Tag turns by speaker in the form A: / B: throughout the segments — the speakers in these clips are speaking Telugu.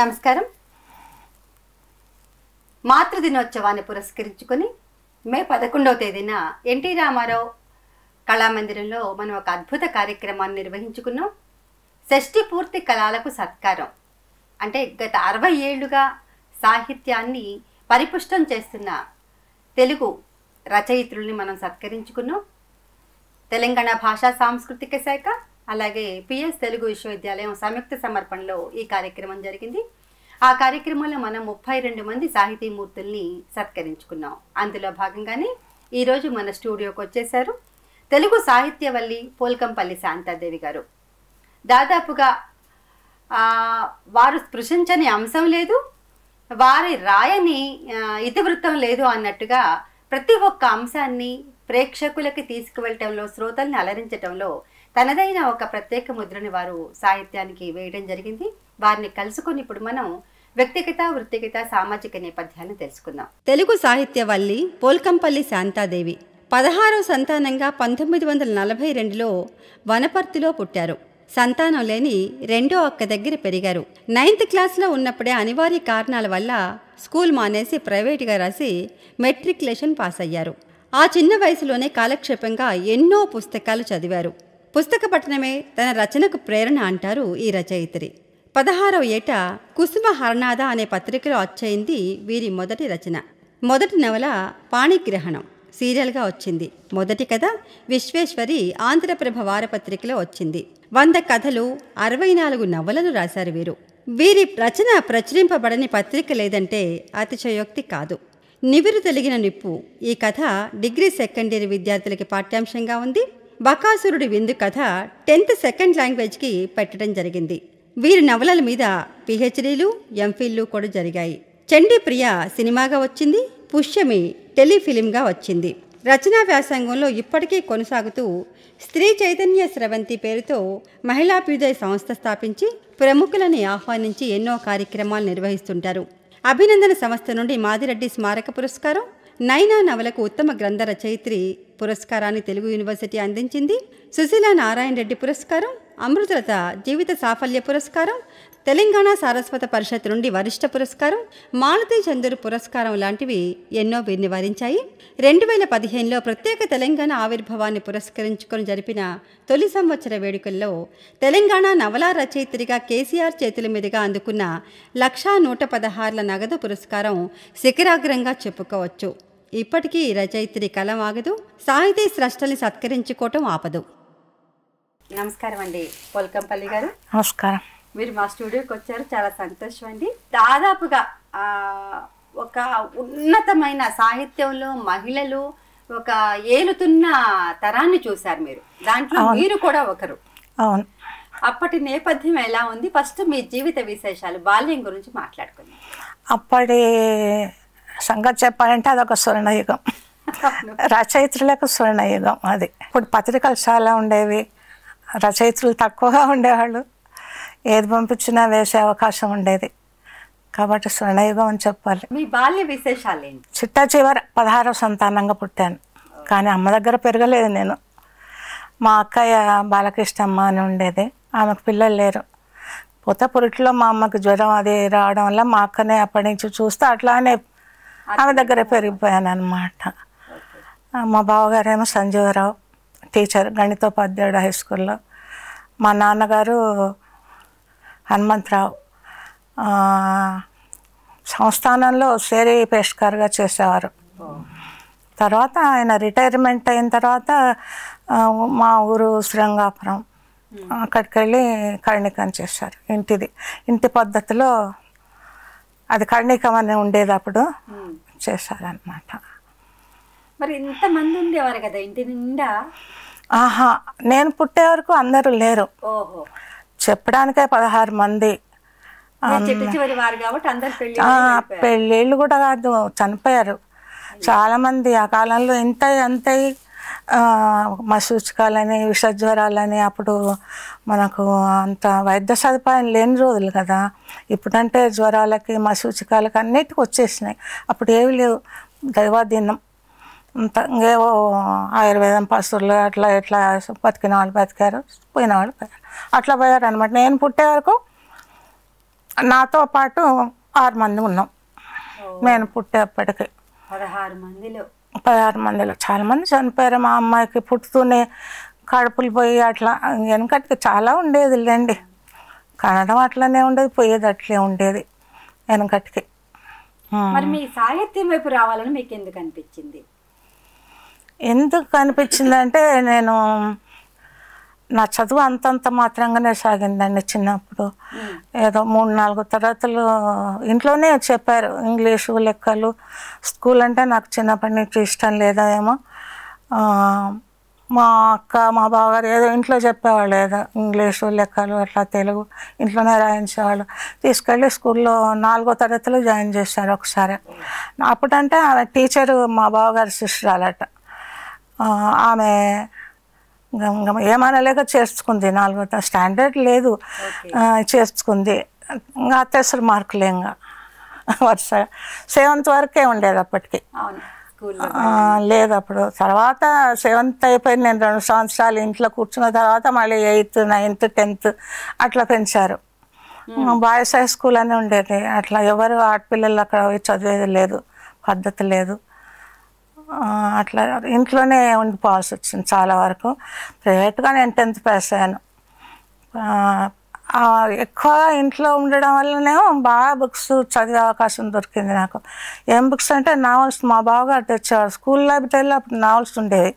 A: నమస్కారం. మాతృదినోత్సవాన్ని పురస్కరించుకొని మే 11వ తేదీన ఎన్టీ రామారావు కళామందిరంలో మనం ఒక అద్భుత కార్యక్రమాన్ని నిర్వహించుకున్నాం. షష్ఠి పూర్తి కళలకు సత్కారం. అంటే గత 60 ఏళ్లుగా సాహిత్యాన్ని పరిపుష్టం చేస్తున్న తెలుగు రచయిత్రుల్ని మనం సత్కరించుకున్నాం. తెలంగాణ భాషా సాంస్కృతిక శాఖ అలాగే పిఎస్ తెలుగు విశ్వవిద్యాలయం సంయుక్త సమర్పణలో ఈ కార్యక్రమం జరిగింది. ఆ కార్యక్రమంలో మనం 32 మంది సాహితీమూర్తుల్ని సత్కరించుకున్నాం. అందులో భాగంగానే ఈరోజు మన స్టూడియోకి వచ్చేశారు తెలుగు సాహిత్యవల్లి పోల్కంపల్లి శాంతాదేవి గారు. దాదాపుగా వారు స్పృశించని అంశం లేదు, వారి రాయని ఇతివృత్తం లేదు అన్నట్టుగా ప్రతి ఒక్క అంశాన్ని ప్రేక్షకులకి తీసుకువెళ్ళటంలో, శ్రోతల్ని అలరించటంలో తనదైన ఒక ప్రత్యేక ముద్రని వారు సాహిత్యానికి వేయడం జరిగింది. వారిని కలుసుకొని ఇప్పుడు మనం వ్యక్తిగత, వృత్తిగత, సామాజిక నేపథ్యాన్ని తెలుసుకుందాం. తెలుగు సాహిత్యవల్లి పోల్కంపల్లి శాంతాదేవి 16వ సంతానంగా 1942లో వనపర్తిలో పుట్టారు. సంతానం లేని రెండో అక్క దగ్గర పెరిగారు. 9th క్లాస్లో ఉన్నప్పుడే అనివార్య కారణాల వల్ల స్కూల్ మానేసి ప్రైవేట్గా రాసి మెట్రికులేషన్ పాస్ అయ్యారు. ఆ చిన్న వయసులోనే కాలక్షేపంగా ఎన్నో పుస్తకాలు చదివారు. పుస్తక పఠనమే తన రచనకు ప్రేరణ అంటారు ఈ రచయిత్రి. 16వ ఏట కుసుమ హరనాథ అనే పత్రికలో వచ్చయింది వీరి మొదటి రచన. మొదటి నవల పాణిగ్రహణం సీరియల్గా వచ్చింది. మొదటి కథ విశ్వేశ్వరి ఆంధ్రప్రభ వారపత్రికలో వచ్చింది. 100 కథలు, 64 నవలలు రాశారు వీరు. వీరి రచన ప్రచురింపబడని పత్రిక లేదంటే అతిశయోక్తి కాదు. నివిరు తెలిగిన నిప్పు ఈ కథ డిగ్రీ సెకండ్ ఇయర్ విద్యార్థులకి పాఠ్యాంశంగా ఉంది. బకాసురుడి విందు కథ 10th సెకండ్ లాంగ్వేజ్కి పెట్టడం జరిగింది. వీరి నవలల మీద పిహెచ్డీలు, ఎంఫిల్లు కూడా జరిగాయి. చండీ ప్రియ సినిమాగా వచ్చింది, పుష్యమి టెలిఫిలింగా వచ్చింది. రచనా వ్యాసంగంలో ఇప్పటికీ కొనసాగుతూ స్త్రీ చైతన్య స్రవంతి పేరుతో మహిళాభ్యుదయ సంస్థ స్థాపించి ప్రముఖులని ఆహ్వానించి ఎన్నో కార్యక్రమాలు నిర్వహిస్తుంటారు. అభినందన సంస్థ నుండి మాదిరెడ్డి స్మారక పురస్కారం, నైనా నవలకు ఉత్తమ గ్రంథ రచయిత్రి పురస్కారాన్ని తెలుగు యూనివర్సిటీ అందించింది. సుశీల నారాయణ రెడ్డి పురస్కారం, అమృతలత జీవిత సాఫల్య పురస్కారం, తెలంగాణ సారస్వత పరిషత్ నుండి వరిష్ఠ పురస్కారం, మాలతీ చందూరు పురస్కారం లాంటివి ఎన్నో వీరిని వరించాయి. 2015లో ప్రత్యేక తెలంగాణ ఆవిర్భావాన్ని పురస్కరించుకొని జరిపిన తొలి సంవత్సర వేడుకల్లో తెలంగాణ నవలా రచయిత్రిగా కేసీఆర్ చేతుల మీదుగా అందుకున్న 1,116 నగదు పురస్కారం శిఖరాగ్రంగా చెప్పుకోవచ్చు. ఇప్పటికీ రచయిత్రి కలం ఆగదు, సాహితీ స్రష్టల్ని సత్కరించుకోవటం ఆపదు. నమస్కారం అండి పోల్కంపల్లి గారు.
B: నమస్కారం.
A: మీరు మా స్టూడియోకి వచ్చారు, చాలా సంతోషం అండి. దాదాపుగా ఒక ఉన్నతమైన సాహిత్యంలో మహిళలు ఒక ఏలుతున్న తరాన్ని చూశారు మీరు. దాంట్లో మీరు కూడా ఒకరు.
B: అవును.
A: అప్పటి నేపథ్యం ఎలా ఉంది? ఫస్ట్ మీ జీవిత విశేషాలు, బాల్యం గురించి మాట్లాడుకుందాం.
B: అప్పటి సంగతి చెప్పాలంటే అదొక స్వర్ణయుగం, రచయిత్రులకు స్వర్ణయుగం అది. ఇప్పుడు పత్రికలు చాలా ఉండేవి, రచయిత్రులు తక్కువగా ఉండేవాళ్ళు, ఏది పంపించినా వేసే అవకాశం ఉండేది. కాబట్టి స్వర్ణయుగం అని చెప్పాలి.
A: మీ బాల్య విశేషాలు ఏంటి?
B: చిట్ట చివర 16వ సంతానంగా పుట్టాను, కానీ అమ్మ దగ్గర పెరగలేదు నేను. మా అక్కయ్య బాలకృష్ణమ్మ అని ఉండేది, ఆమెకు పిల్లలు లేరు. పోతే పురిట్లో మా అమ్మకి జ్వరం అది రావడం వల్ల మా అక్కనే అప్పటి నుంచి చూస్తే అట్లానే ఆమె దగ్గర పెరిగిపోయాను అనమాట. మా బావగారేమో సంజీవరావు టీచర్, గణితోపాధ్యాయుడు హై స్కూల్లో. మా నాన్నగారు హనుమంతరావు సంస్థానంలో సేరీ పేష్కార్గా చేసేవారు. తర్వాత ఆయన రిటైర్మెంట్ అయిన తర్వాత మా ఊరు శ్రీరంగాపురం, అక్కడికి వెళ్ళి కర్ణికం చేశారు. ఇంటి పద్ధతిలో అది కర్ణికం అని ఉండేది, అప్పుడు చేశారనమాట.
A: మరి ఇంతమంది ఉండేవారు కదా ఇంటి నిండా?
B: నేను పుట్టే వరకు అందరూ లేరు, చెప్పడానికే 16 మంది. పెళ్ళిళ్ళు కూడా కాదు, చనిపోయారు చాలామంది ఆ కాలంలో. అంతే మసూచికాలని, విషజ్వరాలని, అప్పుడు మనకు అంత వైద్య సదుపాయం లేని రోజులు కదా. ఇప్పుడంటే జ్వరాలకి, మసూచికాలకి అన్నిటికి వచ్చేసినాయి, అప్పుడు ఏవి లేవు. దైవాధీనం అంత ఇంకేవో ఆయుర్వేదం పసురులు అట్లా ఇట్లా బతికిన వాళ్ళు బతికారు, పోయిన వాళ్ళు పోయారు, అట్లా పోయారు అనమాట. నేను పుట్టే వరకు నాతో పాటు 6 మంది ఉన్నాం నేను పుట్టేప్పటికి. 16 మందిలో చాలామంది చనిపోయారు. మా అమ్మాయికి పుట్టుతూనే కడుపులు పోయి అట్లా వెనకటికి చాలా ఉండేది లేండి. కనడం అట్లనే ఉండేది, పోయేది అట్లే ఉండేది వెనకటికి.
A: మరి మీ సాహిత్యం వైపు రావాలని మీకు ఎందుకు అనిపించింది?
B: ఎందుకు అనిపించింది అంటే నేను నా చదువు అంతంత మాత్రంగానే సాగిందండి. చిన్నప్పుడు ఏదో 3-4 తరగతులు ఇంట్లోనే చెప్పారు, ఇంగ్లీషు లెక్కలు. స్కూల్ అంటే నాకు చిన్నప్పటి నుంచి ఇష్టం లేదేమో. మా అక్క మా బావగారు ఏదో ఇంట్లో చెప్పేవాళ్ళు, ఏదో ఇంగ్లీషు లెక్కలు అట్లా తెలుగు ఇంట్లోనే రాయించేవాళ్ళు. తీసుకెళ్ళి స్కూల్లో 4వ తరగతిలో జాయిన్ చేశారు ఒకసారి. అప్పుడంటే ఆమె టీచరు మా బావగారి శిష్యురాలట. ఆమె ఏమనలేక చేర్చుకుంది. 4వ స్టాండర్డ్ లేదు, చేర్చుకుంది. ఇంకా అత్యవసర మార్కులే ఇంకా వరుస 7th వరకే ఉండేది అప్పటికి, లేదు అప్పుడు. తర్వాత 7th అయిపోయింది. నేను 2 సంవత్సరాలు ఇంట్లో కూర్చున్న తర్వాత మళ్ళీ 8th, 9th, 10th అట్లా పెంచారు. బాయ్స్ హై స్కూల్ అని ఉండేది. అట్లా ఎవరు ఆడపిల్లలు అక్కడ చదివేది లేదు, పద్ధతి లేదు. అట్లా ఇంట్లోనే ఉండిపోవాల్సి వచ్చింది చాలా వరకు. ప్రైవేట్గా నేను 10th పాస్ అయ్యాను. ఎక్కువ ఇంట్లో ఉండడం వల్లనేమో బాగా బుక్స్ చదివే అవకాశం దొరికింది నాకు. ఏం బుక్స్ అంటే నావల్స్ మా బావగారు తెచ్చేవారు. స్కూల్ లైబ్రరీలో అప్పుడు నావల్స్ ఉండేవి,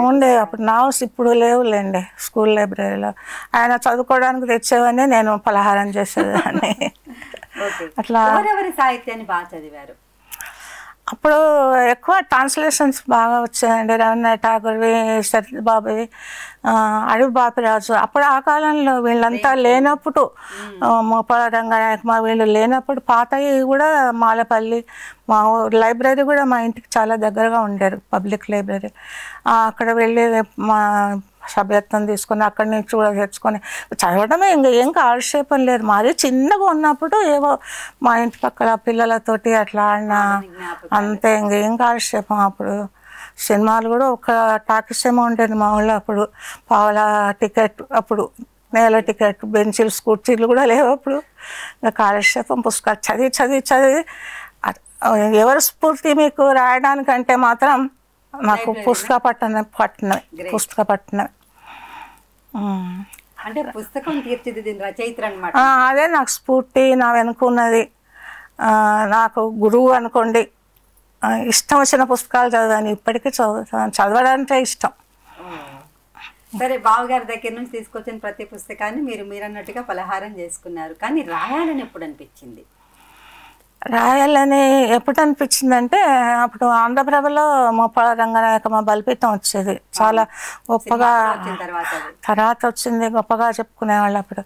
B: ఉండేవి అప్పుడు నావల్స్. ఇప్పుడు లేవులేండి స్కూల్ లైబ్రరీలో. ఆయన చదువుకోవడానికి తెచ్చేవని నేను పలహారం చేసేదాన్ని. అట్లా
A: సాహిత్యాన్ని బాగా చదివారు.
B: అప్పుడు ఎక్కువ ట్రాన్స్లేషన్స్ బాగా వచ్చాయండి. రవీంద్రనాథ్ ఠాగూర్వి, సత్యబాబువి, అడవి బాపిరాజు. అప్పుడు ఆ కాలంలో వీళ్ళంతా లేనప్పుడు, మోపాల రంగనాయకమ్మ వీళ్ళు లేనప్పుడు పాతవి కూడా మాలపల్లి, మా లైబ్రరీ కూడా మా ఇంటికి చాలా దగ్గరగా ఉండేది, పబ్లిక్ లైబ్రరీ. అక్కడ వెళ్ళి మా సభ్యత్వం తీసుకొని అక్కడి నుంచి కూడా తెచ్చుకొని చదవడమే. ఇంకా ఏం కాలక్షేపం లేదు. మాది చిన్నగా ఉన్నప్పుడు ఏవో మా ఇంటి పక్కల పిల్లలతోటి అట్లా ఆడిన అంతే, ఇంకేం కాలక్షేపం. అప్పుడు సినిమాలు కూడా ఒక టాకీస్ ఏమో ఉండేది మా ఊళ్ళో. అప్పుడు పావుల టికెట్, అప్పుడు నేల టికెట్, బెంచీలు కుర్చీలు కూడా లేవు అప్పుడు. ఇంకా కాలక్షేపం పుస్తకాలు చదివి చదివి చదివి. ఎవరు స్ఫూర్తి మీకు రాయడానికంటే మాత్రం నాకు పుస్తక పట్టణం
A: అంటే పుస్తకం తీర్చిదిద్దిన రచయిత అన్నమాట.
B: అదే నాకు స్ఫూర్తి, నా వెనుకున్నది. నాకు గురువు అనుకోండి. ఇష్టం వచ్చిన పుస్తకాలు చదివాను, ఇప్పటికీ చదవడానికే ఇష్టం.
A: సరే, బావగారి దగ్గర నుంచి తీసుకొచ్చిన ప్రతి పుస్తకాన్ని మీరన్నట్టుగా పలహారం చేసుకున్నారు. కానీ రాయాలని ఎప్పుడు అనిపించింది?
B: రాయాలని ఎప్పుడు అనిపించిందంటే అప్పుడు ఆంధ్రప్రభలో మోపాల రంగనాయకమ్మ బలిపీఠం వచ్చేది, చాలా గొప్పగా. తర్వాత వచ్చింది, గొప్పగా చెప్పుకునేవాళ్ళు. అప్పుడు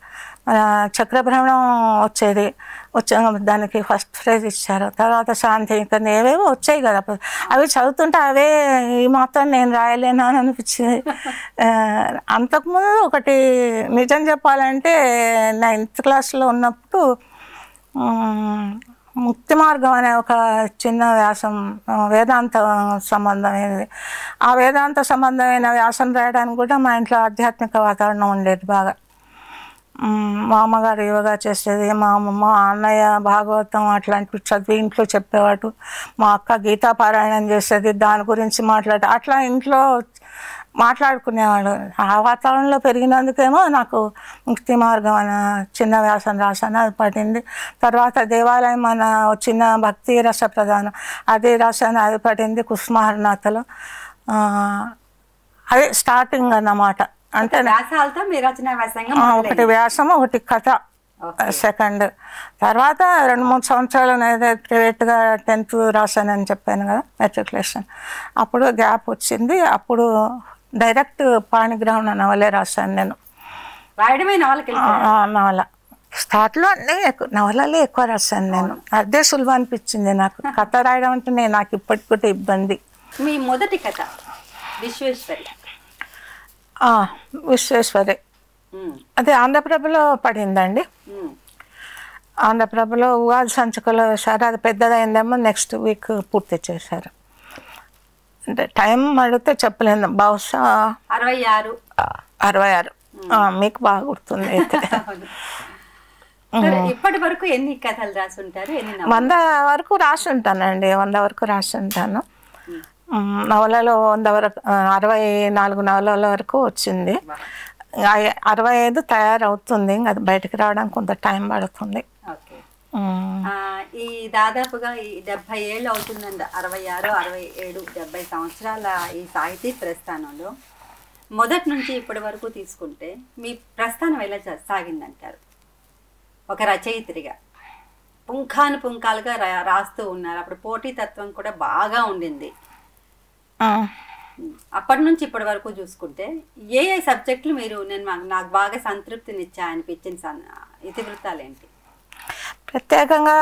B: చక్రభ్రమణం వచ్చేది, దానికి ఫస్ట్ ప్రైజ్ ఇచ్చారు. తర్వాత శాంతి, ఇంకా ఏవేవో వచ్చాయి కదా అప్పుడు. అవి చదువుతుంటే అవే ఈ మాత్రం నేను రాయలేనా అని అనిపించింది. అంతకుముందు ఒకటి నిజం చెప్పాలంటే 9th క్లాస్లో ఉన్నప్పుడు ముక్తి మార్గం అనే ఒక చిన్న వ్యాసం, వేదాంత సంబంధమైనది. ఆ వేదాంత సంబంధమైన వ్యాసం రాయడానికి కూడా మా ఇంట్లో ఆధ్యాత్మిక వాతావరణం ఉండేది బాగా. మా అమ్మగారు యోగా చేసేది, మా అమ్మమ్మ అన్నయ్య భాగవతం అట్లాంటివి చదివి ఇంట్లో చెప్పేవాడు. మా అక్క గీతా పారాయణం చేసేది, దాని గురించి అట్లా ఇంట్లో మాట్లాడుకునేవాళ్ళు. ఆ వాతావరణంలో పెరిగినందుకేమో నాకు ముక్తి మార్గం అన్న చిన్న వ్యాసం రాశాను, అది పడింది. తర్వాత దేవాలయం అన్న చిన్న భక్తి రస ప్రధానం, అది రాశాను, అది పడింది కుసుమహరనాథలో. అదే స్టార్టింగ్ అన్నమాట. అంటే ఒకటి వ్యాసం, ఒకటి కథ సెకండ్. తర్వాత 2-3 సంవత్సరాలు ప్రైవేట్గా 10th రాశానని చెప్పాను కదా, మెట్రికులేషన్. అప్పుడు గ్యాప్ వచ్చింది. అప్పుడు డైరెక్ట్ పాణిగ్రహం నవలే రాశాను నేను. నవల స్టార్ట్లో అన్నీ నవలలే ఎక్కువ రాశాను నేను. అదే సులువు అనిపించింది నాకు. కథ రాయడం అంటే నాకు ఇప్పటికీ ఇబ్బంది.
A: మీ మొదటి కథ విశ్వేశ్వరి?
B: విశ్వేశ్వరి అదే ఆంధ్రప్రభలో పడిందండి. ఆంధ్రప్రభలో ఉగాది సంచికలో వేశారు. అది పెద్దదైందేమో నెక్స్ట్ వీక్ పూర్తి చేశారు. అంటే టైం అడిగితే చెప్పలేను, బహుశా
A: 66.
B: మీకు బాగా గుర్తుంది అయితే.
A: సరే, ఇప్పటి వరకు ఎన్ని కథలు రాసుంటారు?
B: 100 వరకు రాసి ఉంటానండి. 100 వరకు రాసి ఉంటాను. నవలలో 100 వరకు 64 నవలల వరకు వచ్చింది. 65 తయారవుతుంది. ఇంకా అది బయటకు రావడానికి కొంత టైం పడుతుంది.
A: ఓకే. ఈ దాదాపుగా ఈ 70 ఏళ్ళు అవుతుందండి. 66, 67, 70 సంవత్సరాల ఈ సాహితీ ప్రస్థానంలో మొదటి నుంచి ఇప్పటి వరకు తీసుకుంటే మీ ప్రస్థానం ఎలా సాగిందంటారు? ఒక రచయిత్రిగా పుంఖానుపుంఖాలుగా రాస్తూ ఉన్నారు. అప్పుడు పోటీతత్వం కూడా బాగా ఉండింది. అప్పటి నుంచి ఇప్పటి వరకు చూసుకుంటే ఏ ఏ సబ్జెక్టులు మీరు నాకు బాగా సంతృప్తినిచ్చా అనిపించిన ఇతివృత్తాలు ఏంటి?
B: ప్రత్యేకంగా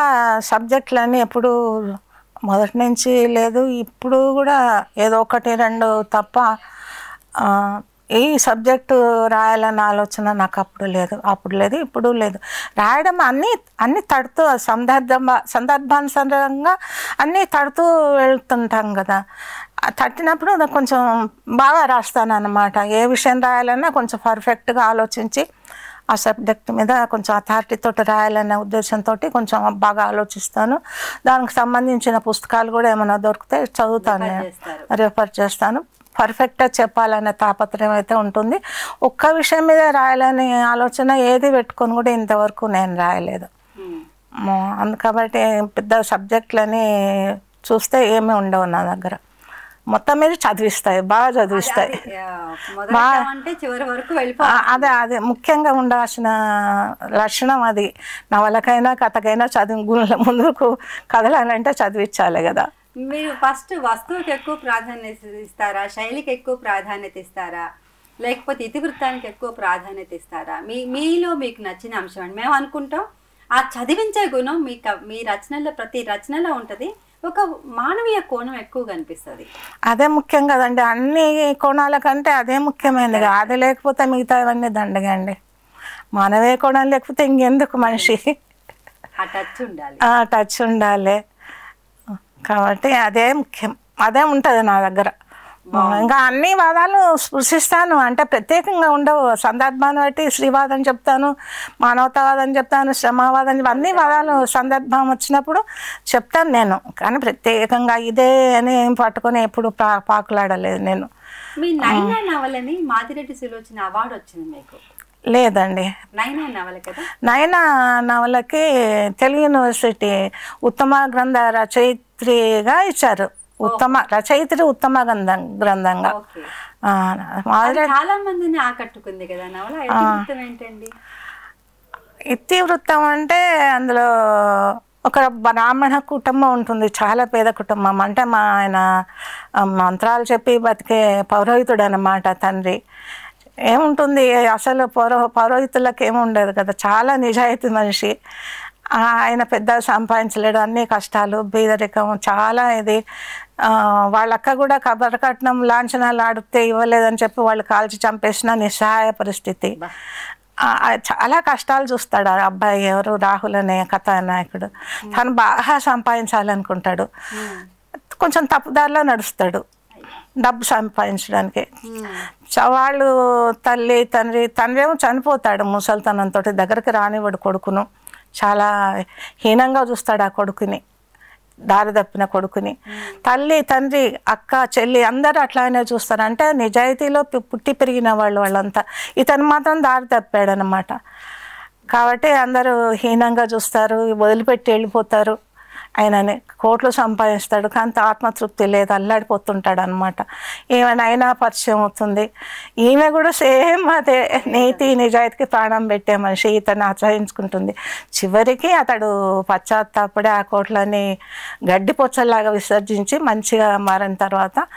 B: సబ్జెక్టులన్నీ ఎప్పుడు మొదటి నుంచి లేదు, ఇప్పుడు కూడా ఏదో 1, 2 తప్ప ఈ సబ్జెక్టు రాయాలన్న ఆలోచన నాకు అప్పుడు లేదు, ఇప్పుడు లేదు. రాయడం అన్నీ తడుతూ సందర్భానుసారంగా అన్నీ తడుతూ వెళ్తుంటాం కదా. తట్టినప్పుడు కొంచెం బాగా రాస్తాను అన్నమాట. ఏ విషయం రాయాలన్నా కొంచెం పర్ఫెక్ట్గా ఆలోచించి ఆ సబ్జెక్ట్ మీద కొంచెం అథారిటీతో రాయాలనే ఉద్దేశంతో కొంచెం బాగా ఆలోచిస్తాను. దానికి సంబంధించిన పుస్తకాలు కూడా ఏమైనా దొరికితే చదువుతాను, రెఫర్ చేస్తాను. పర్ఫెక్ట్గా చెప్పాలనే తాపత్రయం అయితే ఉంటుంది. ఒక్క విషయం మీద రాయాలనే ఆలోచన ఏది పెట్టుకొని కూడా ఇంతవరకు నేను రాయలేదు. కాబట్టి పెద్ద సబ్జెక్టులని చూస్తే ఏమీ ఉండవు నా దగ్గర. మొత్తం మీద చదివిస్తాయి, బాగా చదివిస్తాయి. అదే ముఖ్యంగా ఉండాల్సిన లక్షణం అది. నవలకైనా కథకైనా ముందుకు కదలాలంటే చదివించాలి కదా.
A: మీరు ఫస్ట్ వస్తువుకి ఎక్కువ ప్రాధాన్యత ఇస్తారా, శైలికి ఎక్కువ ప్రాధాన్యత ఇస్తారా, లేకపోతే ఇతివృత్తానికి ఎక్కువ ప్రాధాన్యత ఇస్తారా? మీలో మీకు నచ్చిన అంశం అండి. మేము అనుకుంటాం ఆ చదివించే గుణం మీ రచనలో ప్రతి రచనలో ఉంటుంది. ఒక మానవీయ కోణం ఎక్కువ కనిపిస్తుంది.
B: అదే ముఖ్యం కదండి. అన్ని కోణాల కంటే అదే ముఖ్యమైనది. అది లేకపోతే మిగతా అవన్నీ దండగా అండి. మానవీయ కోణం లేకపోతే ఇంకెందుకు మనిషి? టచ్ ఉండాలి. కాబట్టి అదే ముఖ్యం, అదే ఉంటుంది నా దగ్గర. ఇంకా అన్ని వాదాలు స్పృశిస్తాను, అంటే ప్రత్యేకంగా ఉండవు. సందర్భాన్ని బట్టి స్త్రీవాదం చెప్తాను, మానవతావాదం చెప్తాను, శ్రమవాదం, అన్ని వాదాలు సందర్భం వచ్చినప్పుడు చెప్తాను నేను. కానీ ప్రత్యేకంగా ఇదే అని పట్టుకొని ఎప్పుడు పాకులాడలేదు నేను.
A: మీ నైనా నవలని మాదిరెడ్డి సులోచన అవార్డు వచ్చింది మీకు?
B: లేదండి. నైనా నవలకి తెలుగు యూనివర్సిటీ ఉత్తమ గ్రంథ రచయిత్రిగా ఇచ్చారు. రచయిత్రి ఉత్తమ గ్రంథంగా.
A: చాలా మందిని ఆకట్టుకుంది కదా నవల. ఏంటండి
B: ఇతివృత్తం అంటే అందులో ఒక బ్రాహ్మణ కుటుంబం ఉంటుంది, చాలా పేద కుటుంబం. అంటే ఆయన మంత్రాలు చెప్పి బతికే పౌరోహితుడు అన్నమాట తండ్రి. ఏముంటుంది అసలు పౌరోహితులకు ఏముండదు కదా, చాలా నిజాయితీ మనిషి. ఆయన పెద్ద సంపాదించలేడు, అన్ని కష్టాలు, బీదరికం చాలా. ఇది వాళ్ళక్క కూడా కబరకట్నం లాంఛనాలు ఆడితే ఇవ్వలేదని చెప్పి వాళ్ళు కాల్చి చంపేసిన నిస్సహాయ పరిస్థితి. చాలా కష్టాలు చూస్తాడు ఆ అబ్బాయి. ఎవరు? రాహుల్ అనే కథానాయకుడు. తను బాగా సంపాదించాలనుకుంటాడు, కొంచెం తప్పుదారిలో నడుస్తాడు డబ్బు సంపాదించడానికి. వాళ్ళు తల్లి తండ్రి ఏమో చనిపోతాడు ముసలితనంతో, దగ్గరికి రానివాడు కొడుకును. చాలా హీనంగా చూస్తాడు ఆ కొడుకుని, దారి తప్పిన కొడుకుని. తల్లి తండ్రి అక్క చెల్లి అందరూ అట్లానే చూస్తారు. అంటే నిజాయితీలో పుట్టి పెరిగిన వాళ్ళంతా. ఇతను మాత్రం దారి తప్పాడనమాట. కాబట్టి అందరూ హీనంగా చూస్తారు, వదిలిపెట్టి వెళ్ళిపోతారు. ఆయనని కోట్లు సంపాదిస్తాడు కానీ ఆత్మతృప్తి లేదు, అల్లాడిపోతుంటాడు అనమాట. ఏమైనా పరిచయం అవుతుంది. ఈమె కూడా సేమ్ అదే, నీతి నిజాయితీకి ప్రాణం పెట్టే మనిషి. ఇతను ఆశ్రయించుకుంటుంది. చివరికి అతడు పశ్చాత్తాపడి ఆ కోట్లని గడ్డిపొచ్చలాగా విసర్జించి మంచిగా మారిన తర్వాత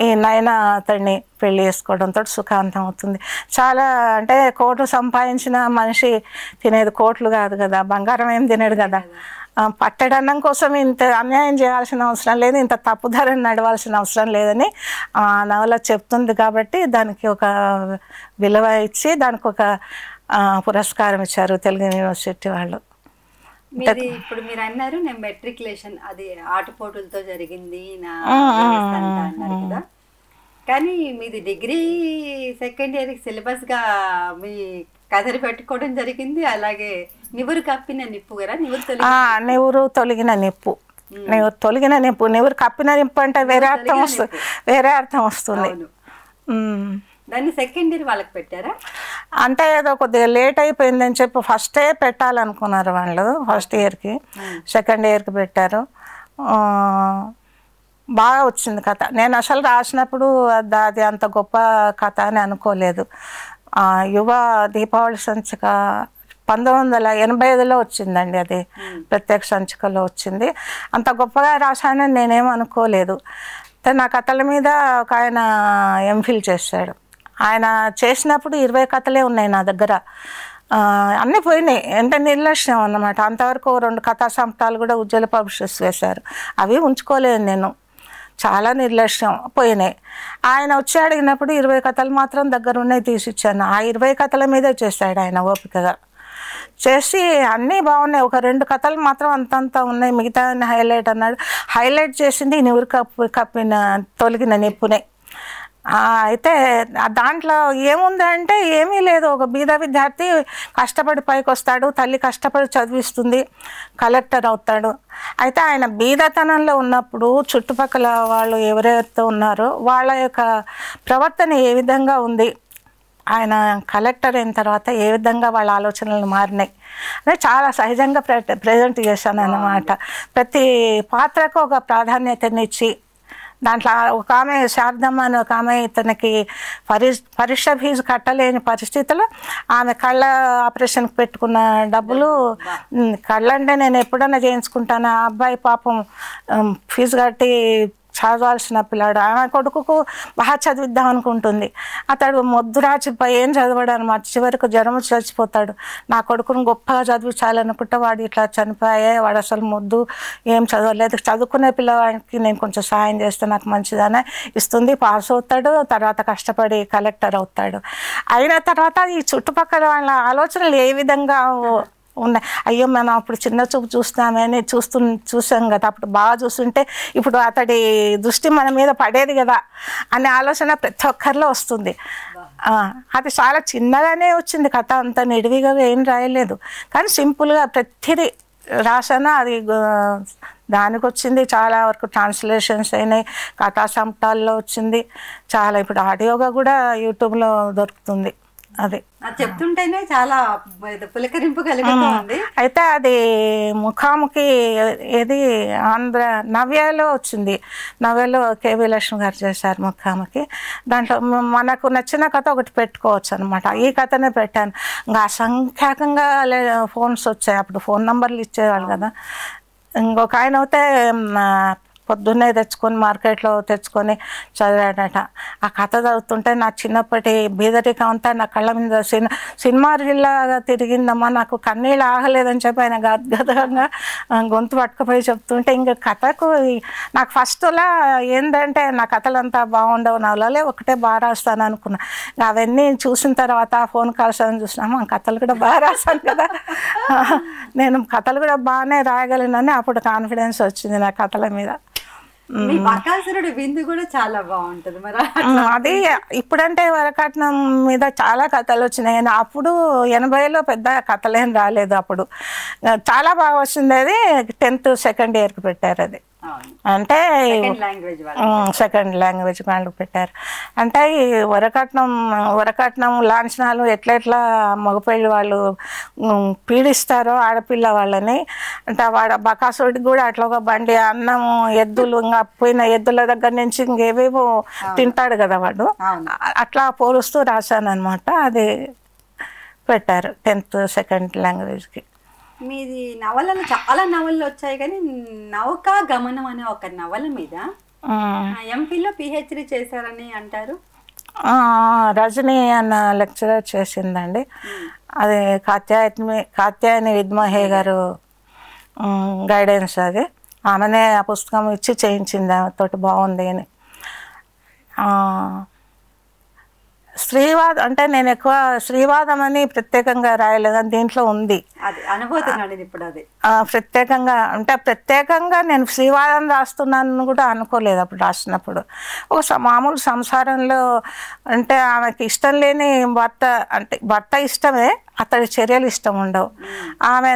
B: ఈ నైనా అతడిని పెళ్లి చేసుకోవడంతో సుఖాంతం అవుతుంది. చాలా అంటే కోట్లు సంపాదించిన మనిషి తినేది కోట్లు కాదు కదా, బంగారం ఏం తినేడు కదా. పట్టడన్నం కోసం ఇంత అన్యాయం చేయాల్సిన అవసరం లేదు, ఇంత తప్పుదారిని నడవాల్సిన అవసరం లేదని ఆ నవల చెప్తుంది. కాబట్టి దానికి ఒక విలువ ఇచ్చి దానికి ఒక పురస్కారం ఇచ్చారు తెలుగు యూనివర్సిటీ వాళ్ళు.
A: ఇప్పుడు మీరు అన్నారు నేను మెట్రికులేషన్ అది ఆటపోటులతో జరిగింది నా అన్నారు కదా. కానీ మీది డిగ్రీ సెకండ్ ఇయర్ సిలబస్గా మీ కథలు పెట్టుకోవడం జరిగింది. అలాగే నివురు కప్పిన నిప్పు కదా,
B: నివురు తొలగిన నిప్పు, నివురు తొలగిన నిప్పు. నివురు కప్పిన నిప్పు అంటే వేరే అర్థం వస్తుంది, వేరే అర్థం వస్తుంది.
A: దాన్ని సెకండ్ ఇయర్ వాళ్ళకి పెట్టారా?
B: అంటే ఏదో కొద్దిగా లేట్ అయిపోయిందని చెప్పి ఫస్టే పెట్టాలనుకున్నారు వాళ్ళు, ఫస్ట్ ఇయర్కి. సెకండ్ ఇయర్కి పెట్టారు. బాగా వచ్చింది కథ. నేను అసలు రాసినప్పుడు అది అంత గొప్ప కథ అని అనుకోలేదు. యువ దీపావళి సంచిక 1985లో వచ్చిందండి, అది ప్రత్యేక సంచికలో వచ్చింది. అంత గొప్పగా రాశానని నేనేం అనుకోలేదు. నా కథల మీద ఒక ఆయన ఎంఫిల్ చేశాడు. ఆయన చేసినప్పుడు 20 కథలే ఉన్నాయి నా దగ్గర, అన్నీ పోయినాయి. అంటే నిర్లక్ష్యం అన్నమాట. అంతవరకు 2 కథా సంపుటాలు కూడా ఉజ్వల పబ్లిషర్స్ వేశారు, అవి ఉంచుకోలేదు నేను. చాలా నిర్లక్ష్యం, పోయినాయి. ఆయన వచ్చి అడిగినప్పుడు 20 కథలు మాత్రం దగ్గర ఉన్నాయి, తీసిచ్చాను. ఆ 20 కథల మీదే చేశాడు ఆయన ఓపికగా చేసి. అన్నీ బాగున్నాయి, ఒక 2 కథలు మాత్రం అంతంత ఉన్నాయి, మిగతా హైలైట్ అన్నాడు. హైలైట్ చేసింది నివురు కప్పిన తొలగిన నిప్పునే. అయితే దాంట్లో ఏముందంటే ఏమీ లేదు. ఒక బీద విద్యార్థి కష్టపడి పైకి వస్తాడు, తల్లి కష్టపడి చదివిస్తుంది, కలెక్టర్ అవుతాడు. అయితే ఆయన బీదతనంలో ఉన్నప్పుడు చుట్టుపక్కల వాళ్ళు ఎవరైతే ఉన్నారో వాళ్ళ యొక్క ప్రవర్తన ఏ విధంగా ఉంది, ఆయన కలెక్టర్ అయిన తర్వాత ఏ విధంగా వాళ్ళ ఆలోచనలు మారినాయి అంటే చాలా సహజంగా ప్రజెంట్ చేశాను అన్నమాట. ప్రతి పాత్రకు ఒక ప్రాధాన్యతనిచ్చి, దాంట్లో ఒక ఆమె శారదమ్మ అని ఒక ఆమె ఇతనికి పరీక్ష ఫీజు కట్టలేని పరిస్థితుల్లో ఆమె కళ్ళ ఆపరేషన్కి పెట్టుకున్న డబ్బులు, కళ్ళంటే నేను ఎప్పుడైనా చేయించుకుంటాను, ఆ అబ్బాయి పాపం ఫీజు కట్టి చదవాల్సిన పిల్లాడు, ఆమె కొడుకుకు బాగా చదివిద్దాం అనుకుంటుంది. అతడు మొద్దు రాచిపోయి ఏం చదవడు అనమాట. చివరికి జ్వరం చచ్చిపోతాడు. నా కొడుకును గొప్పగా చదివించాలనుకుంటే వాడు ఇట్లా చనిపోయే, వాడు అసలు మొద్దు, ఏం చదవలేదు. చదువుకునే పిల్లవాడికి నేను కొంచెం సాయం చేస్తే నాకు మంచిదనే ఇస్తుంది. పాస్ అవుతాడు, తర్వాత కష్టపడి కలెక్టర్ అవుతాడు. అయిన తర్వాత ఈ చుట్టుపక్కల వాళ్ళ ఆలోచనలు ఏ విధంగా ఉన్నాయి. అయ్యో మనం అప్పుడు చిన్న చూపు చూస్తామని చూసాం కదా, అప్పుడు బాగా చూస్తుంటే ఇప్పుడు అతడి దృష్టి మన మీద పడేది కదా అనే ఆలోచన ప్రతి ఒక్కరిలో వస్తుంది. అది చాలా చిన్నగానే వచ్చింది కథ, అంత నిడివిగా ఏం రాయలేదు, కానీ సింపుల్గా ప్రతిదీ రాశాను. అది దానికి వచ్చింది. చాలా వరకు ట్రాన్స్లేషన్స్ అయినాయి, కథా సంపుటాల్లో వచ్చింది చాలా. ఇప్పుడు ఆడియోగా కూడా యూట్యూబ్లో దొరుకుతుంది. అది
A: చెప్తుంటేనే చాలా పులకరింపు కలుగుతుంది.
B: అయితే అది ముఖాముఖి ఏది ఆంధ్ర నవ్యలో వచ్చింది. నవ్యలో కేవీ లక్ష్మి గారు చేశారు ముఖాముఖి. దాంట్లో మనకు నచ్చిన కథ ఒకటి పెట్టుకోవచ్చు అనమాట. ఈ కథనే పెట్టాను. ఇంకా అసంఖ్యాకంగా ఫోన్స్ వచ్చాయి. అప్పుడు ఫోన్ నంబర్లు ఇచ్చేవాళ్ళు కదా. ఇంకొక ఆయన అయితే పొద్దున్నే తెచ్చుకొని మార్కెట్లో తెచ్చుకొని చదివాడట. ఆ కథ చదువుతుంటే నా చిన్నప్పటి బీదరికం అంతా నా కళ్ళ మీద సినిమా రిల్లాగా తిరిగిందమ్మా, నాకు కన్నీళ్ళు ఆగలేదని చెప్పి ఆయన గద్గదంగా గొంతు పట్టుకుపోయి చెప్తుంటే, ఇంకా కథకు నాకు ఫస్ట్లా ఏంటంటే నా కథలంతా బాగుండవు, నవలలే ఒకటే బాగా రాస్తాను అనుకున్నా. అవన్నీ చూసిన తర్వాత ఫోన్ కాల్స్ అని చూసినాము, కథలు కూడా బాగా రాశాను కదా, నేను కథలు కూడా బాగానే రాయగలిగినని అప్పుడు కాన్ఫిడెన్స్ వచ్చింది నా కథల మీద.
A: బకాసురుడు విందు కూడా చాలా బాగుంటుంది మరి.
B: అది ఇప్పుడంటే వరకట్నం మీద చాలా కథలు వచ్చినాయి, అప్పుడు 80లో పెద్ద కథలేం రాలేదు. అప్పుడు చాలా బాగా వచ్చింది. అది 10th సెకండ్ ఇయర్కి పెట్టారు. అది అంటే సెకండ్ లాంగ్వేజ్ వాళ్ళు పెట్టారు. అంటే ఈ వరకట్నం లాంఛనాలు ఎట్లా మగపిల్లి వాళ్ళు పీడిస్తారో ఆడపిల్ల వాళ్ళని, అంటే వాడు బకాసుడికి కూడా అట్లా ఒక బండి అన్నం, ఎద్దులు, ఇంకా పోయిన ఎద్దుల దగ్గర నుంచి ఇంకేవేవో తింటాడు కదా వాడు, అట్లా పోలుస్తూ రాశాను అనమాట. అది పెట్టారు 10th సెకండ్ లాంగ్వేజ్కి.
A: మీది నవలలు చాలా నవలలు వచ్చాయి, కానీ నౌకా గమనం అనే ఒక నవల మీద ఎంపీలో PhD చేశారని అంటారు.
B: రజనీ అన్న లెక్చరర్ చేసిందండి. అది కాత్యాయని విద్మహే గారు గైడెన్స్. అది ఆమెనే ఆ పుస్తకం ఇచ్చి చేయించింది, ఆమెతోటి బాగుంది అని. స్త్రీవాదం అంటే నేను ఎక్కువ స్త్రీవాదం అని ప్రత్యేకంగా రాయలేదు, అని దీంట్లో ఉంది.
A: అది అనుభూతున్నాను ఇప్పుడు. అది
B: ప్రత్యేకంగా అంటే ప్రత్యేకంగా నేను స్త్రీవాదం రాస్తున్నాను కూడా అనుకోలేదు అప్పుడు రాసినప్పుడు. ఒక మామూలు సంసారంలో అంటే ఆమెకి ఇష్టం లేని భర్త, అంటే భర్త ఇష్టమే, అతడి చర్యలు ఇష్టం ఉండవు. ఆమె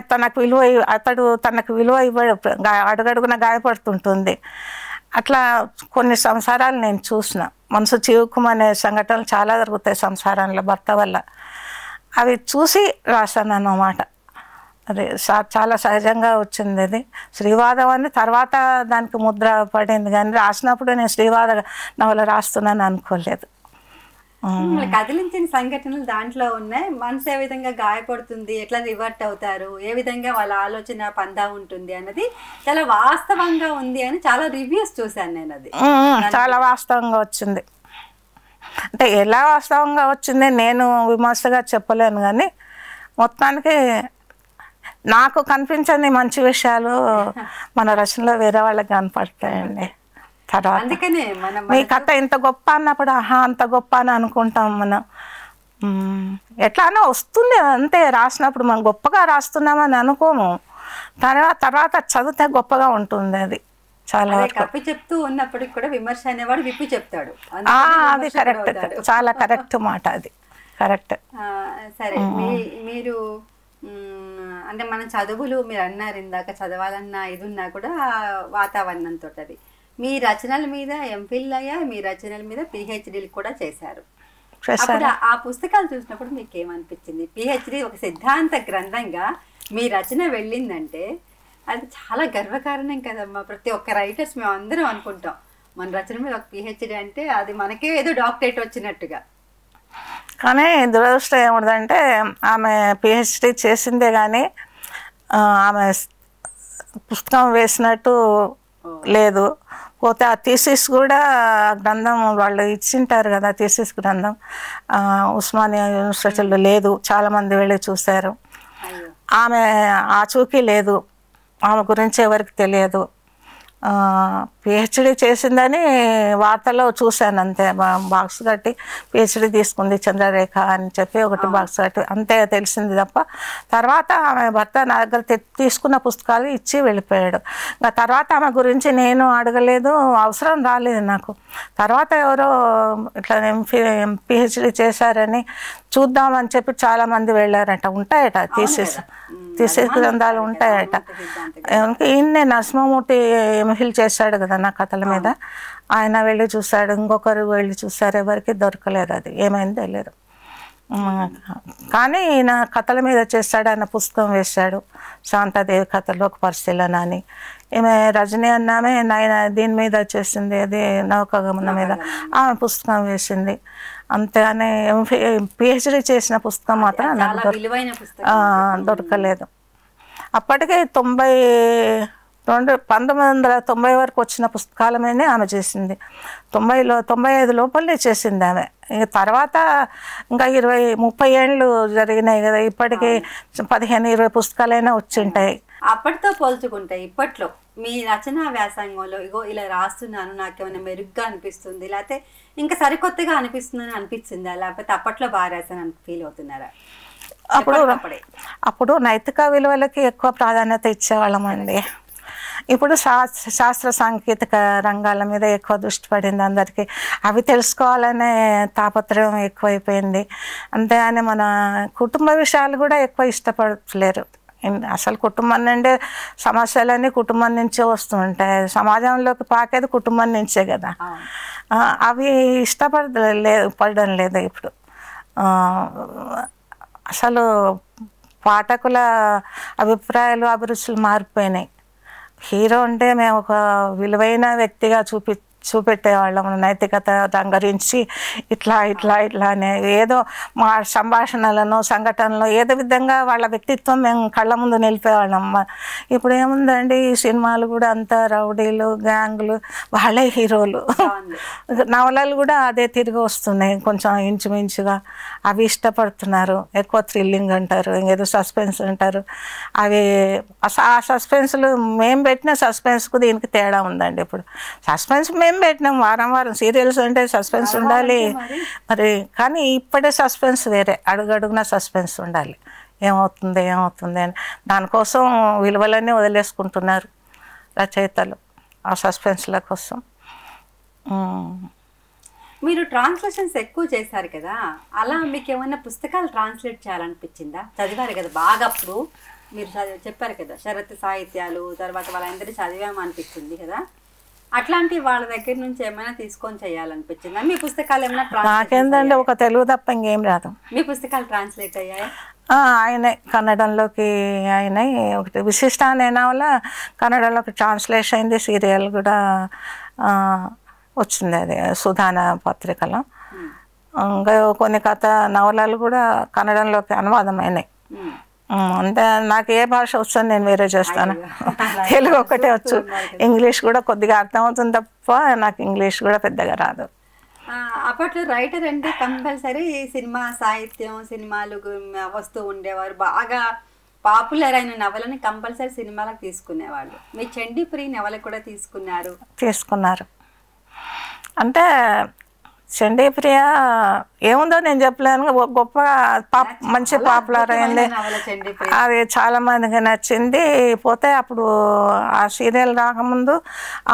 B: అతడు తనకు విలువ ఇవ్వడు, అడుగడుగున గాయపడుతుంటుంది. అట్లా కొన్ని సంసారాలు నేను చూసిన, మనసు చివుకుమనే సంఘటనలు చాలా జరుగుతాయి సంసారంలో భర్త వల్ల. అవి చూసి రాశాను అన్నమాట. అది చాలా సహజంగా వచ్చింది. అది శ్రీవాదం అని తర్వాత దానికి ముద్ర పడింది, కానీ రాసినప్పుడు నేను శ్రీవాద నవల రాస్తున్నాను అనుకోలేదు.
A: కదిలించిన సంఘటనలు దాంట్లో ఉన్నాయి. మనసు ఏ విధంగా గాయపడుతుంది, ఎట్లా రివర్ట్ అవుతారు, ఏ విధంగా వాళ్ళ ఆలోచన పందా ఉంటుంది అన్నది చాలా వాస్తవంగా ఉంది అని చాలా రివ్యూస్ చూశాను నేను. అది
B: చాలా వాస్తవంగా వచ్చింది. అంటే ఎలా వాస్తవంగా వచ్చింది నేను విమర్శగా చెప్పలేను, కానీ మొత్తానికి నాకు కనిపించని మంచి విషయాలు మన రచనలో వేరే వాళ్ళకి కనపడతాయండి. తర్వాత
A: అందుకనే
B: మీ కథ ఇంత గొప్ప అన్నప్పుడు అంత గొప్ప అని అనుకుంటాం మనం. ఎట్లానో వస్తుంది అంతే, రాసినప్పుడు మనం గొప్పగా రాస్తున్నామని అనుకోము, తర్వాత చదివితే గొప్పగా ఉంటుంది. అది చాలా
A: కప్పి చెప్తూ ఉన్నప్పటికి కూడా విమర్శ అనేవాడు విప్పి చెప్తాడు.
B: అది కరెక్ట్, చాలా కరెక్ట్ మాట, అది కరెక్ట్.
A: సరే, మీరు అంటే మన చదువులు మీరు అన్నారు ఇందాక, చదవాలన్నా ఇది ఉన్నా కూడా వాతావరణంతో. అది మీ రచనల మీద ఎంఫిల్ అయ్యా, మీ రచనల మీద పిహెచ్డీలు కూడా చేశారు. అప్పుడు ఆ పుస్తకాలు చూసినప్పుడు మీకు ఏమనిపించింది? పిహెచ్డీ ఒక సిద్ధాంత గ్రంథంగా మీ రచన వెళ్ళిందంటే అది చాలా గర్వకారణం కదమ్మా. ప్రతి ఒక్క రైటర్స్ మేము అందరం అనుకుంటాం మన రచన మీద ఒక పిహెచ్డీ అంటే అది మనకే ఏదో డాక్టరేట్ వచ్చినట్టుగా.
B: కానీ దురదృష్టం ఏముందంటే ఆమె పిహెచ్డీ చేసిందే కానీ ఆమె పుస్తకం వేసినట్టు లేదు. పోతే ఆ థీసిస్ కూడా గ్రంథం వాళ్ళు ఇచ్చింటారు కదా, థీసిస్ గ్రంథం ఉస్మానియా యూనివర్సిటీలో లేదు, చాలామంది వెళ్ళి చూశారు. ఆమె ఆచూకీ లేదు, ఆమె గురించి ఎవరికి తెలియదు. పిహెచ్డీ చేసిందని వార్తల్లో చూశాను అంతే, బాక్స్ కట్టి పిహెచ్డీ తీసుకుంది చంద్రరేఖ అని చెప్పి ఒకటి బాక్స్ కట్టి అంతే తెలిసింది తప్ప. తర్వాత ఆమె భర్త నా దగ్గర తీసుకున్న పుస్తకాలు ఇచ్చి వెళ్ళిపోయాడు. ఇంకా తర్వాత ఆమె గురించి నేను అడగలేదు, అవసరం రాలేదు నాకు. తర్వాత ఎవరో ఇట్లా పిహెచ్డీ చేశారని చూద్దామని చెప్పి చాలామంది వెళ్ళారట. ఉంటాయట థీసిస్ గ్రంథాలు ఉంటాయట. ఈయన్నే నరసింహమూర్తి ఎంఫిల్ చేశాడు కదా నా కథల మీద, ఆయన వెళ్ళి చూశాడు, ఇంకొకరు వెళ్ళి చూశారు, ఎవరికి దొరకలేదు. అది ఏమైంది తెలియదు. కానీ ఈయన కథల మీద చేశాడు, ఆయన పుస్తకం వేశాడు, శాంతాదేవి కథలు ఒక పరిశీలన అని. ఈమె రజనీ అన్నామే దీని మీద చేసింది, అది నౌకాగమన మీద, ఆమె పుస్తకం వేసింది. అంతేగాని పిహెచ్డీ చేసిన పుస్తకం మాత్రం నాకు దొరకలేదు. అప్పటికే 1990 వరకు వచ్చిన పుస్తకాల మీదనే ఆమె చేసింది. 95 లోపలనే చేసింది ఆమె. తర్వాత ఇంకా 20-30 ఏళ్ళు జరిగినాయి కదా, ఇప్పటికీ 15-20 పుస్తకాలైనా వచ్చింటాయి.
A: అప్పటితో పోల్చుకుంటే ఇప్పట్లో మీ రచనా వ్యాసంగంలో ఇగో ఇలా రాస్తున్నాను, నాకేమైనా మెరుగ్గా అనిపిస్తుంది, లేకపోతే ఇంకా సరికొత్తగా అనిపిస్తుందని అనిపించిందా, లేకపోతే అప్పట్లో బాగా రాశాను ఫీల్ అవుతున్నారా?
B: అప్పుడు నైతిక విలువలకి ఎక్కువ ప్రాధాన్యత ఇచ్చేవాళ్ళమండి. ఇప్పుడు శాస్త్ర సాంకేతిక రంగాల మీద ఎక్కువ దృష్టి పడింది అందరికీ. అవి తెలుసుకోవాలనే తాపత్రయం ఎక్కువైపోయింది. అంతేగాని మన కుటుంబ విషయాలు కూడా ఎక్కువ ఇష్టపడలేరు. అసలు కుటుంబం నుండే సమస్యలన్నీ కుటుంబం నుంచే వస్తూ ఉంటాయి, సమాజంలోకి పాకేది కుటుంబం నుంచే కదా. అవి పడడం లేదు ఇప్పుడు. అసలు పాఠకుల అభిప్రాయాలు అభిరుచులు మారిపోయినాయి. హీరో అంటే మేము ఒక విలువైన వ్యక్తిగా చూపెట్టేవాళ్ళం, నైతికత రంగరించి ఇట్లా అనే ఏదో మా సంభాషణలను సంఘటనలో ఏదో విధంగా వాళ్ళ వ్యక్తిత్వం మేము కళ్ళ ముందు నిలిపేవాళ్ళం. ఇప్పుడు ఏముందండి, ఈ సినిమాలు కూడా అంతా రౌడీలు గ్యాంగులు వాళ్ళే హీరోలు. నవలలు కూడా అదే తిరిగి వస్తున్నాయి కొంచెం ఇంచుమించుగా. అవి ఇష్టపడుతున్నారు, ఎక్కువ థ్రిల్లింగ్ అంటారు, ఇంకేదో సస్పెన్స్ అంటారు. అవి ఆ సస్పెన్స్లు మేము పెట్టిన సస్పెన్స్కు దీనికి తేడా ఉందండి. ఇప్పుడు సస్పెన్స్ ఏం పెట్టినాం వారం వారం. సీరియల్స్ అంటే సస్పెన్స్ ఉండాలి మరి, కానీ ఇప్పుడే సస్పెన్స్ వేరే, అడుగడుగున సస్పెన్స్ ఉండాలి. ఏమవుతుంది ఏమవుతుంది అని దానికోసం విలువలన్నీ వదిలేసుకుంటున్నారు రచయితలు ఆ సస్పెన్స్ల కోసం.
A: మీరు ట్రాన్స్లేషన్స్ ఎక్కువ చేశారు కదా, అలా మీకు ఏమైనా పుస్తకాలు ట్రాన్స్లేట్ చేయాలనిపించిందా? చదివారు కదా బాగా, అప్పుడు మీరు చెప్పారు కదా శరత్ సాహిత్యాలు, తర్వాత వాళ్ళందరూ చదివాము అనిపించింది కదా, అట్లాంటి వాళ్ళ దగ్గర నుంచి ఏమైనా తీసుకొని చేయాలనిపించిందా? మీ పుస్తకాలు ఏమైనా
B: నాకేందంటే ఒక తెలుగు తప్ప ఇంకేం రాదు.
A: మీ పుస్తకాలు ట్రాన్స్లేట్ అయ్యాయా?
B: ఆయనే కన్నడంలోకి ఆయన ఒకటి విశిష్ట అనే నవల కన్నడంలోకి ట్రాన్స్లేషన్ అయింది. సీరియల్ కూడా వచ్చింది, అది సుధాన పత్రికలో. ఇంకా కొన్ని కథ నవలలు కూడా కన్నడంలోకి అనువాదం అయినాయి. అంటే నాకు ఏ భాష వస్తుంది నేను వేరే చేస్తాను, తెలుగు ఒక్కటే వచ్చు. ఇంగ్లీష్ కూడా కొద్దిగా అర్థమవుతుంది తప్ప నాకు ఇంగ్లీష్ కూడా పెద్దగా రాదు.
A: అప్పట్లో రైటర్ అంటే కంపల్సరీ సినిమా సాహిత్యం, సినిమాలు వస్తూ ఉండేవారు. బాగా పాపులర్ అయిన నవలని కంపల్సరీ సినిమాలకు తీసుకునేవాళ్ళు. మీ చండీప్రియ నవల కూడా తీసుకున్నారు. అంటే చండీప్రియ ఏముందో నేను చెప్పలేను, గొప్ప మంచి పాపులర్ అయింది. అది చాలా మందికి నచ్చింది. పోతే అప్పుడు ఆ సీరియల్ రాకముందు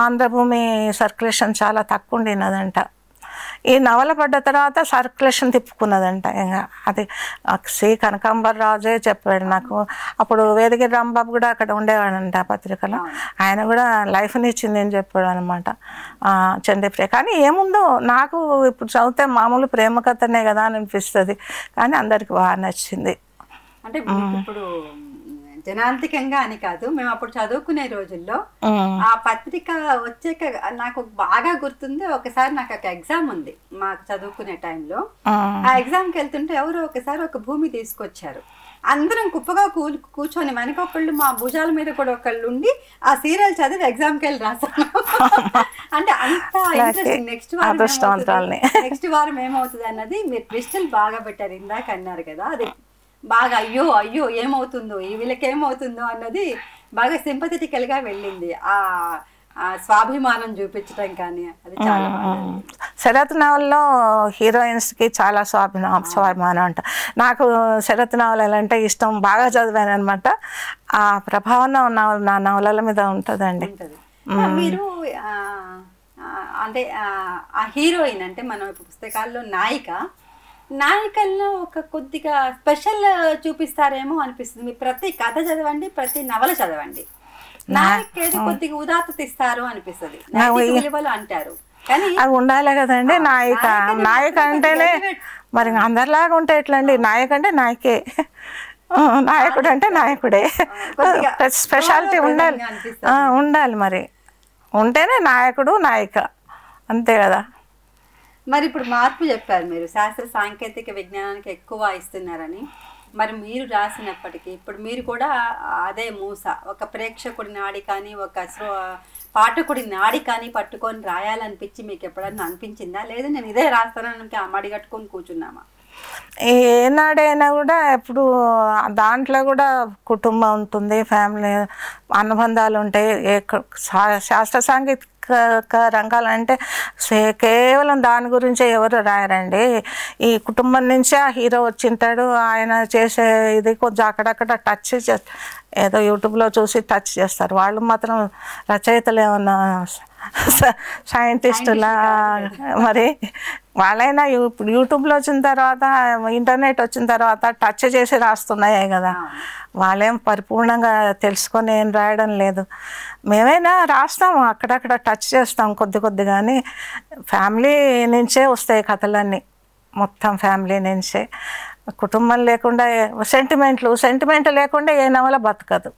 A: ఆంధ్రభూమి సర్క్యులేషన్ చాలా తక్కువ ఉండినదంట. ఈ నవల పడ్డ తర్వాత సర్క్యులేషన్ తిప్పుకున్నదంట. ఇంకా అది సి కనకాంబర్ రాజే చెప్పాడు నాకు. అప్పుడు వేదగిరి రాంబాబు కూడా అక్కడ ఉండేవాడంట పత్రికలో, ఆయన కూడా లైఫ్ని ఇచ్చింది అని చెప్పాడు అనమాట చండీప్రియ. కానీ ఏముందో నాకు ఇప్పుడు చదివితే మామూలు ప్రేమ కథనే కదా అని అనిపిస్తుంది, కానీ అందరికి బాగా నచ్చింది. అంటే ఇప్పుడు జనాంతికంగా అని కాదు, మేము అప్పుడు చదువుకునే రోజుల్లో ఆ పత్రిక వచ్చాక నాకు బాగా గుర్తుంది. ఒకసారి నాకు ఒక ఎగ్జామ్ ఉంది మాకు చదువుకునే టైంలో. ఆ ఎగ్జామ్కి వెళ్తుంటే ఎవరో ఒకసారి ఒక భూమి తీసుకొచ్చారు. అందరం కుప్పగా కూర్చొని వెనకొకళ్ళు మా భుజాల మీద కూడా ఒకళ్ళు ఉండి ఆ సీరియల్ చదివి ఎగ్జామ్కి వెళ్ళి రాసాను. అంటే అంత ఇంట్రెస్టింగ్. నెక్స్ట్ వారం ఏమవుతుంది అన్నది మీరు క్రిస్టల్ బాగా పెట్టారు. ఇందాక అన్నారు కదా, అది బాగా అయ్యో అయ్యో ఏమవుతుందో, ఈ వీళ్ళకి ఏమవుతుందో అన్నది బాగా సింపథెటికల్గా వెళ్ళింది. ఆ స్వాభిమానం చూపించడం కానీ అది చాలా
B: శరత్ నవల్లో హీరోయిన్స్కి చాలా స్వాభిమానం అంట. నాకు శరత్ నవలలు అంటే ఇష్టం, బాగా చదివాను అనమాట. ఆ ప్రభావం నా నవలల మీద ఉంటుందండి.
A: మీరు అంటే ఆ హీరోయిన్ అంటే మనం పుస్తకాల్లో నాయికల్లో ఒక కొద్దిగా స్పెషల్ చూపిస్తారేమో అనిపిస్తుంది. మీ ప్రతి కథ చదవండి, ప్రతి నవల చదవండి, నాయకేది కొద్దిగా ఉదాత్తత ఇస్తారు అనిపిస్తుంది. విలువలు అంటారు కానీ
B: అది ఉండాలి కదండి. నాయక అంటేనే మరి అందరిలాగా ఉంటే ఎట్లండి? నాయక అంటే నాయకే, నాయకుడు అంటే నాయకుడే. స్పెషాలిటీ ఉండాలి మరి, ఉంటేనే నాయకుడు నాయిక, అంతే కదా.
A: మరి ఇప్పుడు మార్పు చెప్పారు మీరు, శాస్త్ర సాంకేతిక విజ్ఞానానికి ఎక్కువ ఇస్తున్నారని. మరి మీరు రాసినప్పటికీ ఇప్పుడు మీరు కూడా అదే మూస, ఒక ప్రేక్షకుడి నాడి కానీ ఒక పాఠకుడి నాడి కానీ పట్టుకొని రాయాలనిపించి మీకు ఎప్పుడన్నా అనిపించిందా? లేదా నేను ఇదే రాస్తానని మడి కట్టుకొని కూర్చున్నామా?
B: ఏనాడైనా కూడా ఎప్పుడు దాంట్లో కూడా కుటుంబం ఉంటుంది, ఫ్యామిలీ అనుబంధాలు ఉంటాయి. శాస్త్ర సాంకేతిక రంగాలంటే కేవలం దాని గురించే ఎవరు రాయరండి. ఈ కుటుంబం నుంచే ఆ హీరో వచ్చింటాడు, ఆయన చేసే ఇది కొంచెం అక్కడక్కడ టచ్ ఏదో యూట్యూబ్లో చూసి టచ్ చేస్తారు. వాళ్ళు మాత్రం రచయితలు ఏమన్నా సైంటిస్టులా? మరి వాళ్ళైనా ఇప్పుడు యూట్యూబ్లో వచ్చిన తర్వాత, ఇంటర్నెట్ వచ్చిన తర్వాత టచ్ చేసి రాస్తున్నాయే కదా. వాళ్ళేం పరిపూర్ణంగా తెలుసుకొని ఏం రాయడం లేదు. మేమైనా రాస్తాము, అక్కడక్కడ టచ్ చేస్తాం కొద్ది కానీ ఫ్యామిలీ నుంచే వస్తాయి కథలన్నీ, మొత్తం ఫ్యామిలీ నుంచే. కుటుంబం లేకుండా సెంటిమెంట్ లేకుండా ఏ నవల బతకదు.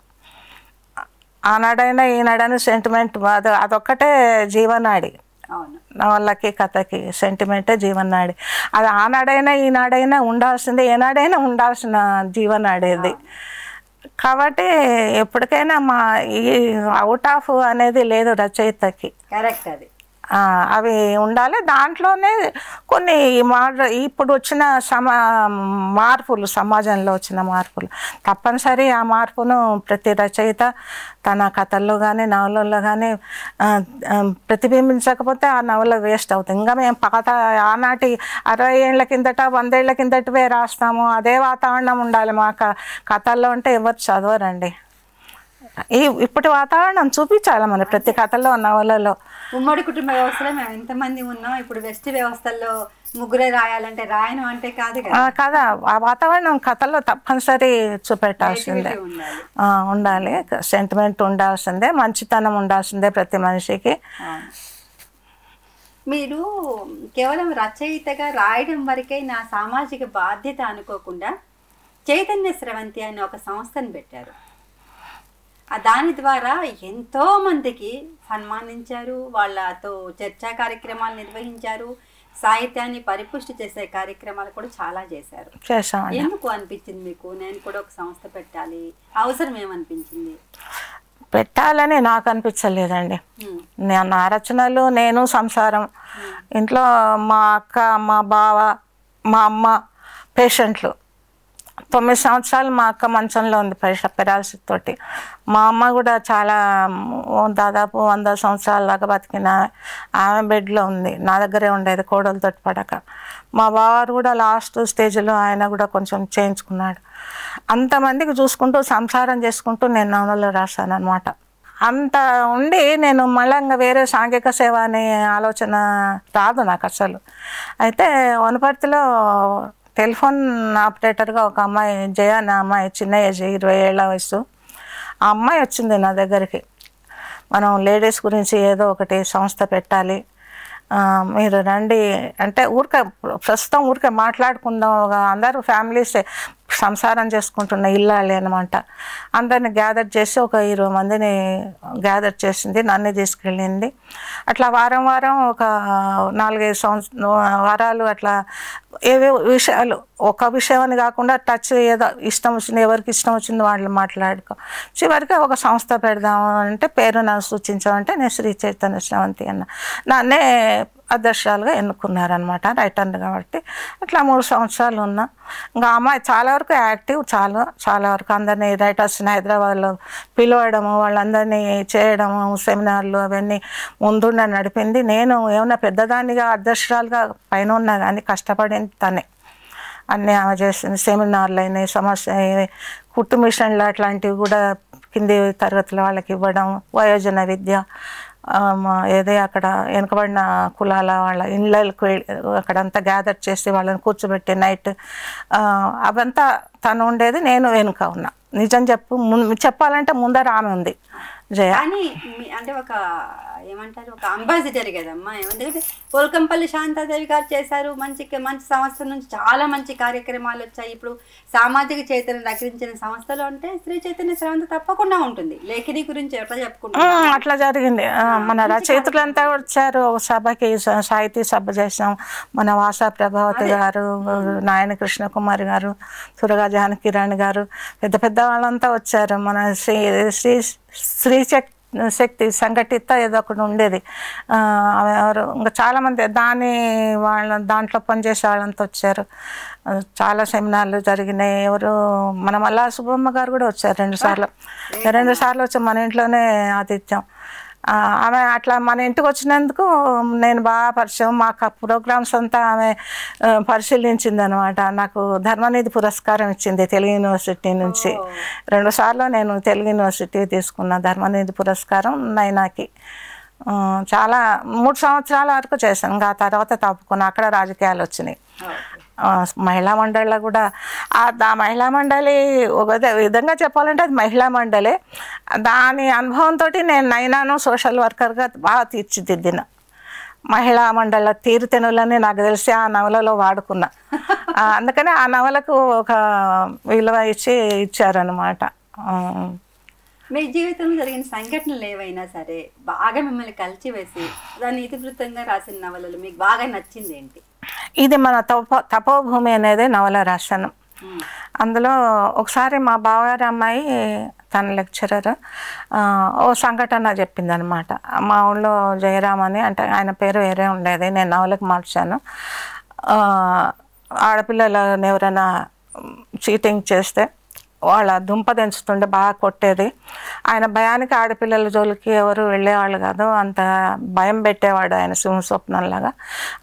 B: ఆనాడైనా ఈనాడైనా సెంటిమెంట్ అదొక్కటే జీవనాడి. నవలకి కథకి సెంటిమెంటే జీవనాడి. అది ఆనాడైనా ఈనాడైనా ఉండాల్సిందే, ఏనాడైనా ఉండాల్సిన జీవనాడేది. కాబట్టి ఎప్పటికైనా ఈ అవుట్ ఆఫ్ అనేది లేదు రచయితకి.
A: కరెక్ట్. అది
B: అవి ఉండాలి. దాంట్లోనే కొన్ని ఇప్పుడు వచ్చిన మార్పులు, సమాజంలో వచ్చిన మార్పులు తప్పనిసరి. ఆ మార్పును ప్రతి రచయిత తన కథల్లో కానీ నవలల్లో కానీ ప్రతిబింబించకపోతే ఆ నవల వేస్ట్ అవుతుంది. ఇంకా మేము పాత ఆనాటి 60 ఏళ్ల కిందట 100 ఏళ్ల కిందటవే రాస్తాము, అదే వాతావరణం ఉండాలి మా కథల్లో అంటే ఎవరు చదవరండి. ఇప్పటి వాతావరణం చూపించాలి మన ప్రతి కథలో నవలలో.
A: ఉమ్మడి కుటుంబ వ్యవస్థలో మేము ఎంతమంది ఉన్నాం, ఇప్పుడు వెస్ట్ వ్యవస్థల్లో ముగ్గురే రాయాలంటే రాయను అంటే కాదు
B: కదా. ఆ వాతావరణం కథలో తప్పనిసరి చూపెట్టాల్సిందే, ఉండాలి. సెంటిమెంట్ ఉండాల్సిందే, మంచితనం ఉండాల్సిందే ప్రతి మనిషికి.
A: మీరు కేవలం రచయితగా రాయడం వరకే నా సామాజిక బాధ్యత అనుకోకుండా చైతన్య స్రవంతి అనే ఒక సంస్థను పెట్టారు. దాని ద్వారా ఎంతో మందికి సన్మానించారు, వాళ్ళతో చర్చా కార్యక్రమాలు నిర్వహించారు, సాహిత్యాన్ని పరిపుష్టి చేసే కార్యక్రమాలు కూడా చాలా చేశారు. ఎందుకు అనిపించింది మీకు నేను కూడా ఒక సంస్థ పెట్టాలి, అవసరం ఏమనిపించింది?
B: పెట్టాలని నాకు అనిపించలేదండి. నా రచనలు, నేను, సంసారం, ఇంట్లో మా అక్క, మా బావ, మా అమ్మ పేషెంట్లు. 9 సంవత్సరాలు మా అక్క మంచంలో ఉంది పెరాలసిస్ తోటి. మా అమ్మ కూడా చాలా దాదాపు 100 సంవత్సరాల దాకా బతికిన ఆమె బెడ్లో ఉంది, నా దగ్గరే ఉండేది కోడలతో పడక. మా బావారు కూడా లాస్ట్ స్టేజ్లో ఆయన కూడా కొంచెం చేయించుకున్నాడు. అంతమందికి చూసుకుంటూ సంసారం చేసుకుంటూ నేను నవలలో రాశాను అనమాట. అంత ఉండి నేను మళ్ళీ ఇంకా వేరే సాంఘిక సేవ అనే ఆలోచన రాదు నాకు అసలు. అయితే వనపర్తిలో టెలిఫోన్ ఆపరేటర్గా ఒక అమ్మాయి, జయ అనే అమ్మాయి, చిన్న ఏజ్, 20 ఏళ్ల వయసు, ఆ అమ్మాయి వచ్చింది నా దగ్గరికి. మనం లేడీస్ గురించి ఏదో ఒకటి సంస్థ పెట్టాలి, మీరు రండి అంటే ప్రస్తుతం ఊరికే మాట్లాడుకుందాం, అందరూ ఫ్యామిలీస్ సంసారం చేసుకుంటున్న ఇల్లాలి అనమాట. అందరిని గ్యాదర్ చేసి ఒక 20 మందిని గ్యాదర్ చేసింది, నన్ను తీసుకెళ్ళింది. అట్లా వారం వారం ఒక 4-5 వారాలు అట్లా ఏవో విషయాలు, ఒక విషయం అని కాకుండా టచ్ ఏదో ఇష్టం వచ్చింది, ఎవరికి ఇష్టం వచ్చింది వాళ్ళు మాట్లాడుకో. చివరికి ఒక సంస్థ పెడదాము అంటే పేరు నన్ను సూచించామంటే నేను శ్రీ చైతన్య స్రవంతి అన్న. నన్నే అధ్యక్షురాలుగా ఎన్నుకున్నారనమాట, రైటర్ని కాబట్టి. అట్లా 3 సంవత్సరాలు ఉన్నా. ఇంకా అమ్మాయి చాలా వరకు యాక్టివ్, చాలా వరకు అందరినీ రైటర్స్ని హైదరాబాద్లో పిలవడము, వాళ్ళందరినీ చేయడము, సెమినార్లు అవన్నీ ముందుండి నడిపింది. నేను ఏమన్నా పెద్దదానిగా అధ్యక్షురాలుగా పైన ఉన్నా కానీ కష్టపడింది తనే. అన్నీ ఆమె చేసింది. సెమినార్లు అయినాయి, సమస్య కుట్టు మిషన్లు అట్లాంటివి కూడా కింది తరగతుల వాళ్ళకి ఇవ్వడం, వయోజన విద్య, ఏదే అక్కడ వెనుకబడిన కులాల వాళ్ళ ఇళ్ళకు అక్కడంతా గ్యాదర్ చేసి వాళ్ళని కూర్చోబెట్టి నైట్ అవంతా తను ఉండేది, నేను వెనుక ఉన్నా. నిజం చెప్పాలంటే ముందర ఆమె ఉంది జయ.
A: కానీ అంటే ఒక ఏమంటారు, ఒక అంబాసిడర్ కదమ్మా. ఏమంటే పోల్కంపల్లి శాంతాదేవి గారు చేశారు, మంచి సంస్థ నుంచి చాలా మంచి కార్యక్రమాలు వచ్చాయి. ఇప్పుడు సామాజిక చైతన్యం రక్షించిన సంస్థలో అంటే శ్రీ చైతన్య స్రవంతి తప్పకుండా ఉంటుంది. లేఖని గురించి ఎట్లా చెప్పుకుంటాం,
B: అట్లా జరిగింది. మన రచయితలంతా వచ్చారు సభకి, సాహితీ సభ చేసాం. మన వాసా ప్రభావతి గారు, నాయన కృష్ణకుమారి గారు, సురగా జానకిరాణి గారు, పెద్ద పెద్ద వాళ్ళంతా వచ్చారు. మన శ్రీ శక్తి సంఘటిత ఏదో ఒకటి ఉండేది, ఎవరు ఇంకా చాలామంది దాంట్లో పనిచేసే వాళ్ళంతా వచ్చారు. చాలా సెమినార్లు జరిగినాయి. ఎవరు మన మల్లా సుబ్బమ్మ గారు కూడా వచ్చారు 2 సార్లు వచ్చి మన ఇంట్లోనే ఆతిథ్యం. ఆమె అట్లా మన ఇంటికి వచ్చినందుకు నేను బాగా పరిచయం. మాకు ప్రోగ్రామ్స్ అంతా ఆమె పరిశీలించింది అనమాట. నాకు ధర్మనిధి పురస్కారం ఇచ్చింది తెలుగు యూనివర్సిటీ నుంచి. 2 సార్లు నేను తెలుగు యూనివర్సిటీ తీసుకున్న ధర్మనిధి పురస్కారం నైనాకి. చాలా 3 సంవత్సరాల వరకు చేశాను. ఇంకా ఆ తర్వాత తప్పుకున్నా. అక్కడ రాజకీయాలు వచ్చినాయి. మహిళా మండలిలో కూడా ఆ మహిళా మండలి ఒక విధంగా చెప్పాలంటే అది మహిళా మండలే. దాని అనుభవంతో నేను నైనాను సోషల్ వర్కర్గా బాగా తీర్చిదిద్దిన. మహిళా మండల తీరుతెనులని నాకు తెలిసి ఆ నవలలో వాడుకున్నా. అందుకని ఆ నవలకు ఒక విలువ ఇచ్చారనమాట.
A: మీ జీవితంలో జరిగిన సంఘటనలు ఏవైనా సరే బాగా మిమ్మల్ని కలిచివేసి దాన్ని ఇతివృత్తంగా రాసిన నవలలు మీకు బాగా నచ్చింది ఏంటి?
B: ఇది మన తపోభూమి అనేది నవల రాశాను. అందులో ఒకసారి మా బావగారి అమ్మాయి తన లెక్చరర్ ఓ సంఘటన చెప్పిందనమాట. మా ఊళ్ళో జయరామ్ అని, అంటే ఆయన పేరు వేరే ఉండేది, నేను నవలకు మార్చాను. ఆడపిల్లలను ఎవరైనా చీటింగ్ చేస్తే వాళ్ళ దుంప దించుతుండే బాగా కొట్టేది. ఆయన భయానికి ఆడపిల్లల జోలికి ఎవరు వెళ్ళేవాళ్ళు కాదు, అంత భయం పెట్టేవాడు ఆయన సింహస్వప్నంలాగా.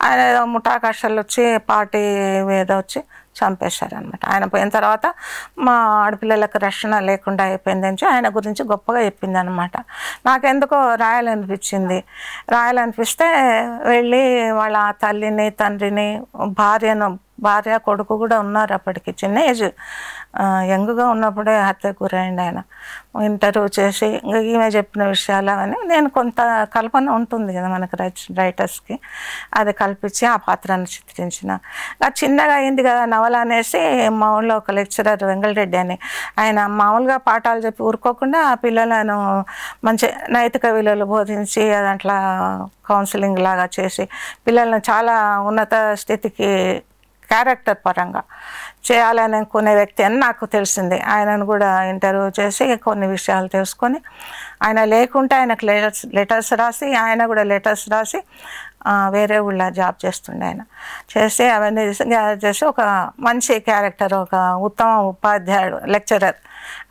B: ఆయన ఏదో ముఠాకషాలు వచ్చి పార్టీ మీద వచ్చి చంపేశారనమాట. ఆయన పోయిన తర్వాత మా ఆడపిల్లలకు రక్షణ లేకుండా అయిపోయిందని ఆయన గురించి గొప్పగా చెప్పింది అనమాట. నాకెందుకో రాయాలనిపిస్తే వెళ్ళి వాళ్ళ తల్లిని, తండ్రిని, భార్య కొడుకు కూడా ఉన్నారు అప్పటికి, చిన్న ఏజ్, యంగ్గా ఉన్నప్పుడే హత్యకు గురైంది ఆయన. ఇంటర్వ్యూ చేసి ఈమె చెప్పిన విషయాలు అవన్నీ నేను కొంత కల్పన ఉంటుంది కదా మనకు రైటర్స్కి, అది కల్పించి ఆ పాత్రను చిత్రించిన. చిన్నగా అయింది కదా నవల అనేసి మా ఊళ్ళో ఒక లెక్చరర్ వెంగళరెడ్డి అని, ఆయన మామూలుగా పాఠాలు చెప్పి ఊరుకోకుండా ఆ పిల్లలను మంచి నైతిక విలువలు బోధించి దాంట్లో కౌన్సిలింగ్ లాగా చేసి పిల్లలను చాలా ఉన్నత స్థితికి క్యారెక్టర్ పరంగా చేయాలని అనుకునే వ్యక్తి అని నాకు తెలిసింది. ఆయనను కూడా ఇంటర్వ్యూ చేసి కొన్ని విషయాలు తెలుసుకొని, ఆయన లేకుంటే ఆయనకు లెటర్స్ రాసి, ఆయన కూడా లెటర్స్ రాసి వేరే ఊళ్ళో జాబ్ చేస్తుండే. ఆయన చేసి అవన్నీ చేసి ఒక మంచి క్యారెక్టర్, ఒక ఉత్తమ ఉపాధ్యాయుడు, లెక్చరర్,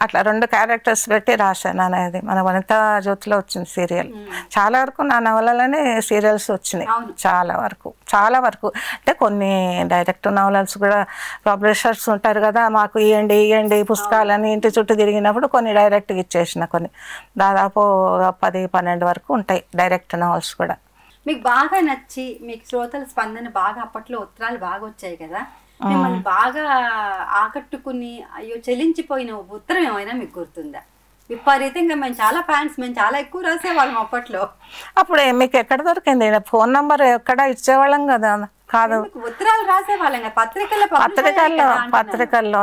B: అట్లా 2 క్యారెక్టర్స్ పెట్టి రాశాను అనేది. మన వనితా జ్యోతిలో వచ్చింది సీరియల్. చాలా వరకు నా నవలలోనే సీరియల్స్ వచ్చినాయి, చాలా వరకు. అంటే కొన్ని డైరెక్ట్ నవలస్ కూడా పబ్లిషర్స్ ఉంటారు కదా, మాకు ఇవ్వండి పుస్తకాలని ఇంటి చుట్టూ తిరిగినప్పుడు కొన్ని డైరెక్ట్గా ఇచ్చేసిన, కొన్ని దాదాపు 10-12 వరకు ఉంటాయి డైరెక్ట్ నవల్స్ కూడా.
A: మీకు బాగా నచ్చి మీకు శ్రోతల స్పందన బాగా, అప్పట్లో ఉత్తరాలు బాగా వచ్చాయి కదా, మిమ్మల్ని బాగా ఆకట్టుకుని అయ్యో చెల్లించిపోయిన ఉత్తరం ఏమైనా మీకు గుర్తుందా? విపరీతంగా మేము చాలా ఎక్కువ రాసేవాళ్ళం అప్పట్లో.
B: అప్పుడు మీకు ఎక్కడ దొరికింది ఫోన్ నంబర్? ఎక్కడ ఇచ్చేవాళ్ళం కదా, కాదు
A: ఉత్తరాలు రాసేవాళ్ళం,
B: పత్రికల్లో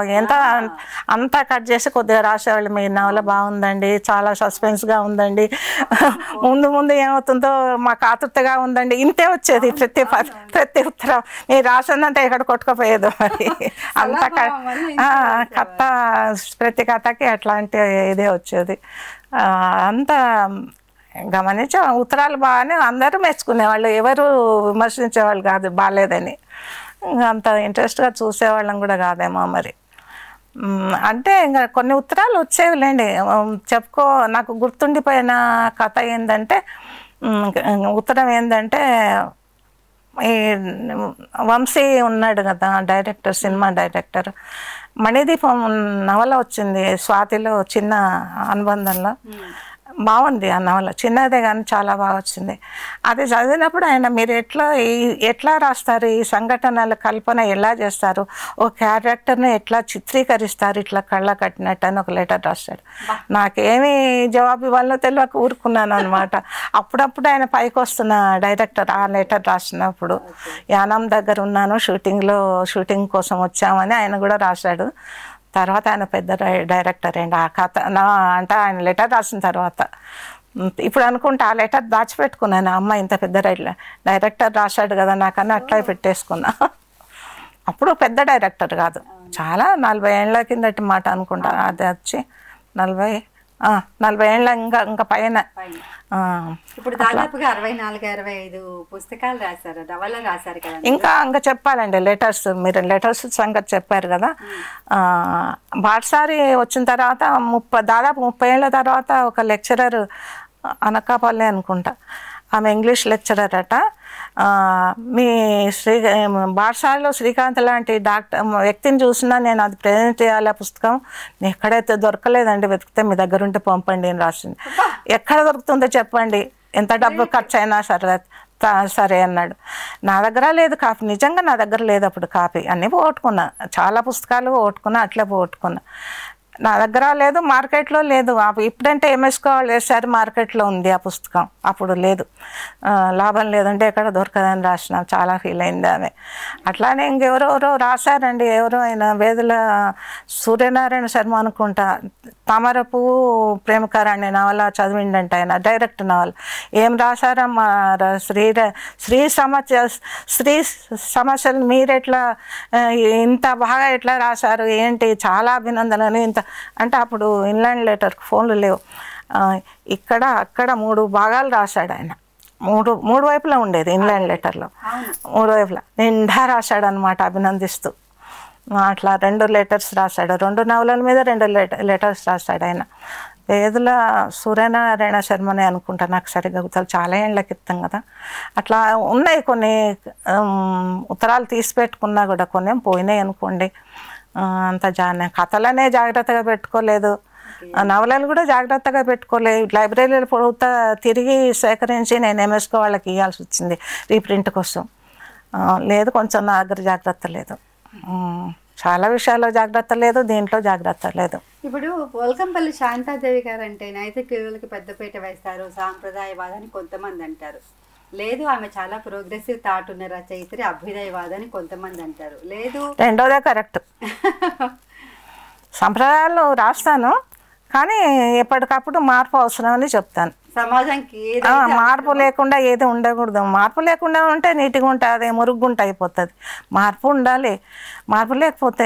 B: అంతా కట్ చేసి కొద్దిగా రాసేవాళ్ళు. మీ నవల బాగుందండి, చాలా సస్పెన్స్గా ఉందండి, ముందు ఏమవుతుందో మాకు ఆతృతగా ఉందండి, ఇంతే వచ్చేది ప్రతి ఉత్తరం. మీరు రాసిందంటే ఎక్కడ కొట్టుకుపోయేదో మరి. అంత కథ, ప్రతి కథకి అట్లాంటి ఇదే వచ్చేది. అంత గమనించా. ఉత్తరాలు బాగానే అందరూ మెచ్చుకునేవాళ్ళు, ఎవరు విమర్శించేవాళ్ళు కాదు బాగాలేదని. అంత ఇంట్రెస్ట్గా చూసేవాళ్ళం కూడా కాదేమో మరి. అంటే ఇంకా కొన్ని ఉత్తరాలు వచ్చేవిలేండి. నాకు గుర్తుండిపోయిన కథ ఏంటంటే, ఉత్తరం ఏంటంటే, ఈ వంశీ ఉన్నాడు కదా డైరెక్టర్, సినిమా డైరెక్టర్, మణిదీపం నవల వచ్చింది స్వాతిలో, చిన్న అనుబంధంలో. బాగుంది ఆ నవల, చిన్నదే కానీ చాలా బాగా వచ్చింది. అది చదివినప్పుడు ఆయన మీరు ఎట్లా రాస్తారు, ఈ సంఘటనల కల్పన ఎలా చేస్తారు, ఓ క్యారెక్టర్ని ఎట్లా చిత్రీకరిస్తారు ఇట్లా కళ్ళ కట్టినట్టు అని ఒక లెటర్ రాశాడు. నాకేమీ జవాబు ఇవ్వాలో తెలియక ఊరుకున్నాను అనమాట. అప్పుడప్పుడు ఆయన పైకి వస్తున్న డైరెక్టర్ ఆ లెటర్ రాసినప్పుడు, యానం దగ్గర ఉన్నాను, షూటింగ్ కోసం వచ్చామని ఆయన కూడా రాశాడు. తర్వాత ఆయన పెద్ద డైరెక్టర్ అండి. ఆ కథ అంటే ఆయన లెటర్ రాసిన తర్వాత ఇప్పుడు అనుకుంటే ఆ లెటర్ దాచిపెట్టుకున్నాను. అమ్మ ఇంత పెద్ద డైరెక్టర్ రాశాడు కదా నాకన్నా అట్లా పెట్టేసుకున్నా. అప్పుడు పెద్ద డైరెక్టర్ కాదు, చాలా 40 ఏళ్ళ కిందటి మాట అనుకుంటా. అది వచ్చి 40 ఏళ్ళ ఇంకా పైన.
A: ఇప్పుడు దాదాపుగా 64-65 పుస్తకాలు రాశారు, నవలలు రాశారు కదా.
B: ఇంకా చెప్పాలండి లెటర్స్, మీరు లెటర్స్ సంగతి చెప్పారు కదా. బాటసారి వచ్చిన తర్వాత దాదాపు 30 ఏళ్ళ తర్వాత ఒక లెక్చరర్, అనకాపల్లి అనుకుంటా, ఆమె ఇంగ్లీష్ లెక్చరర్ అట, మీ బాటసారిలో శ్రీకాంత్ లాంటి వ్యక్తిని చూసినా నేను అది ప్రజెంట్ చేయాలి ఆ పుస్తకం, ఎక్కడైతే దొరకలేదండి, వెతికితే మీ దగ్గర ఉంటే పంపండి అని రాసింది. ఎక్కడ దొరుకుతుందో చెప్పండి, ఎంత డబ్బు ఖర్చు అయినా సరే అన్నాడు. నా దగ్గర లేదు కాపీ, నిజంగా నా దగ్గర లేదు అప్పుడు కాపీ. అన్నీ పోగొట్టుకున్నా, చాలా పుస్తకాలు పోగొట్టుకున్నా, అట్లే పోగొట్టుకున్నా. నా దగ్గర లేదు, మార్కెట్లో లేదు. ఇప్పుడంటే ఎంఎస్ వాళ్ళు వేసారు, మార్కెట్లో ఉంది ఆ పుస్తకం, అప్పుడు లేదు. లాభం లేదంటే ఎక్కడ దొరకదని రాసినాం. చాలా ఫీల్ అయింది ఆమె. అట్లానే ఇంకెవరెవరో రాశారండి, ఎవరో ఆయన వేదుల సూర్యనారాయణ శర్మ అనుకుంటా, తామర పువ్వు ప్రేమకారాణి నవల చదివిండంట ఆయన, డైరెక్ట్ నవల. ఏం రాశారమ్మా, స్త్రీ సమస్యలు మీరెట్లా ఇంత బాగా ఎట్లా రాశారు ఏంటి, చాలా అభినందనలు, ఇంత అంటే అప్పుడు ఇన్లాండ్ లెటర్కి ఫోన్లు లేవు. ఇక్కడ అక్కడ 3 భాగాలు రాశాడు ఆయన. మూడు వైపులా ఉండేది ఇన్లాండ్ లెటర్లో, 3 వైపులా నిండా రాశాడు అనమాట అభినందిస్తూ. అట్లా 2 లెటర్స్ రాశాడు, 2 నవలల మీద 2 లెటర్స్ రాశాడు ఆయన. వేదుల సూర్యనారాయణ శర్మనే అనుకుంటా, నాకు సరిగ్గా గుర్తులు, చాలా ఏళ్ళ క్రితం కదా. అట్లా ఉన్నాయి కొన్ని ఉత్తరాలు తీసి పెట్టుకున్నా కూడా కొన్ని పోయినాయి అనుకోండి. అంత కథలనే జాగ్రత్తగా పెట్టుకోలేదు, నవలలు కూడా జాగ్రత్తగా పెట్టుకోలేదు. లైబ్రరీలో పొడుగుతా తిరిగి సేకరించి నేను ఎంఎస్కో వాళ్ళకి ఇవ్వాల్సి వచ్చింది రీప్రింట్ కోసం. లేదు, కొంచెం నా దగ్గర జాగ్రత్త లేదు, చాలా విషయాల్లో జాగ్రత్త లేదు, దీంట్లో జాగ్రత్త లేదు.
A: ఇప్పుడు పోల్కంపల్లి శాంతాదేవి గారు అంటే నైతిక విలువలకి పెద్దపీట వేస్తారు, సాంప్రదాయవాదని కొంతమంది అంటారు. లేదు, ఆమె చాలా ప్రోగ్రెసివ్ థాట్ ఉన్న రచయిత్రి, అభ్యుదయవాదని కొంతమంది అంటారు. లేదు,
B: రెండోదే కరెక్ట్. సంప్రదాయాలు రాస్తాను, కానీ ఎప్పటికప్పుడు మార్పు అవసరమని చెప్తాను.
A: సమాజానికి
B: మార్పు లేకుండా ఏది ఉండకూడదు. మార్పు లేకుండా ఉంటే నీట్గా ఉంటుంది, మురుగుంట అయిపోతుంది. మార్పు ఉండాలి, మార్పు లేకపోతే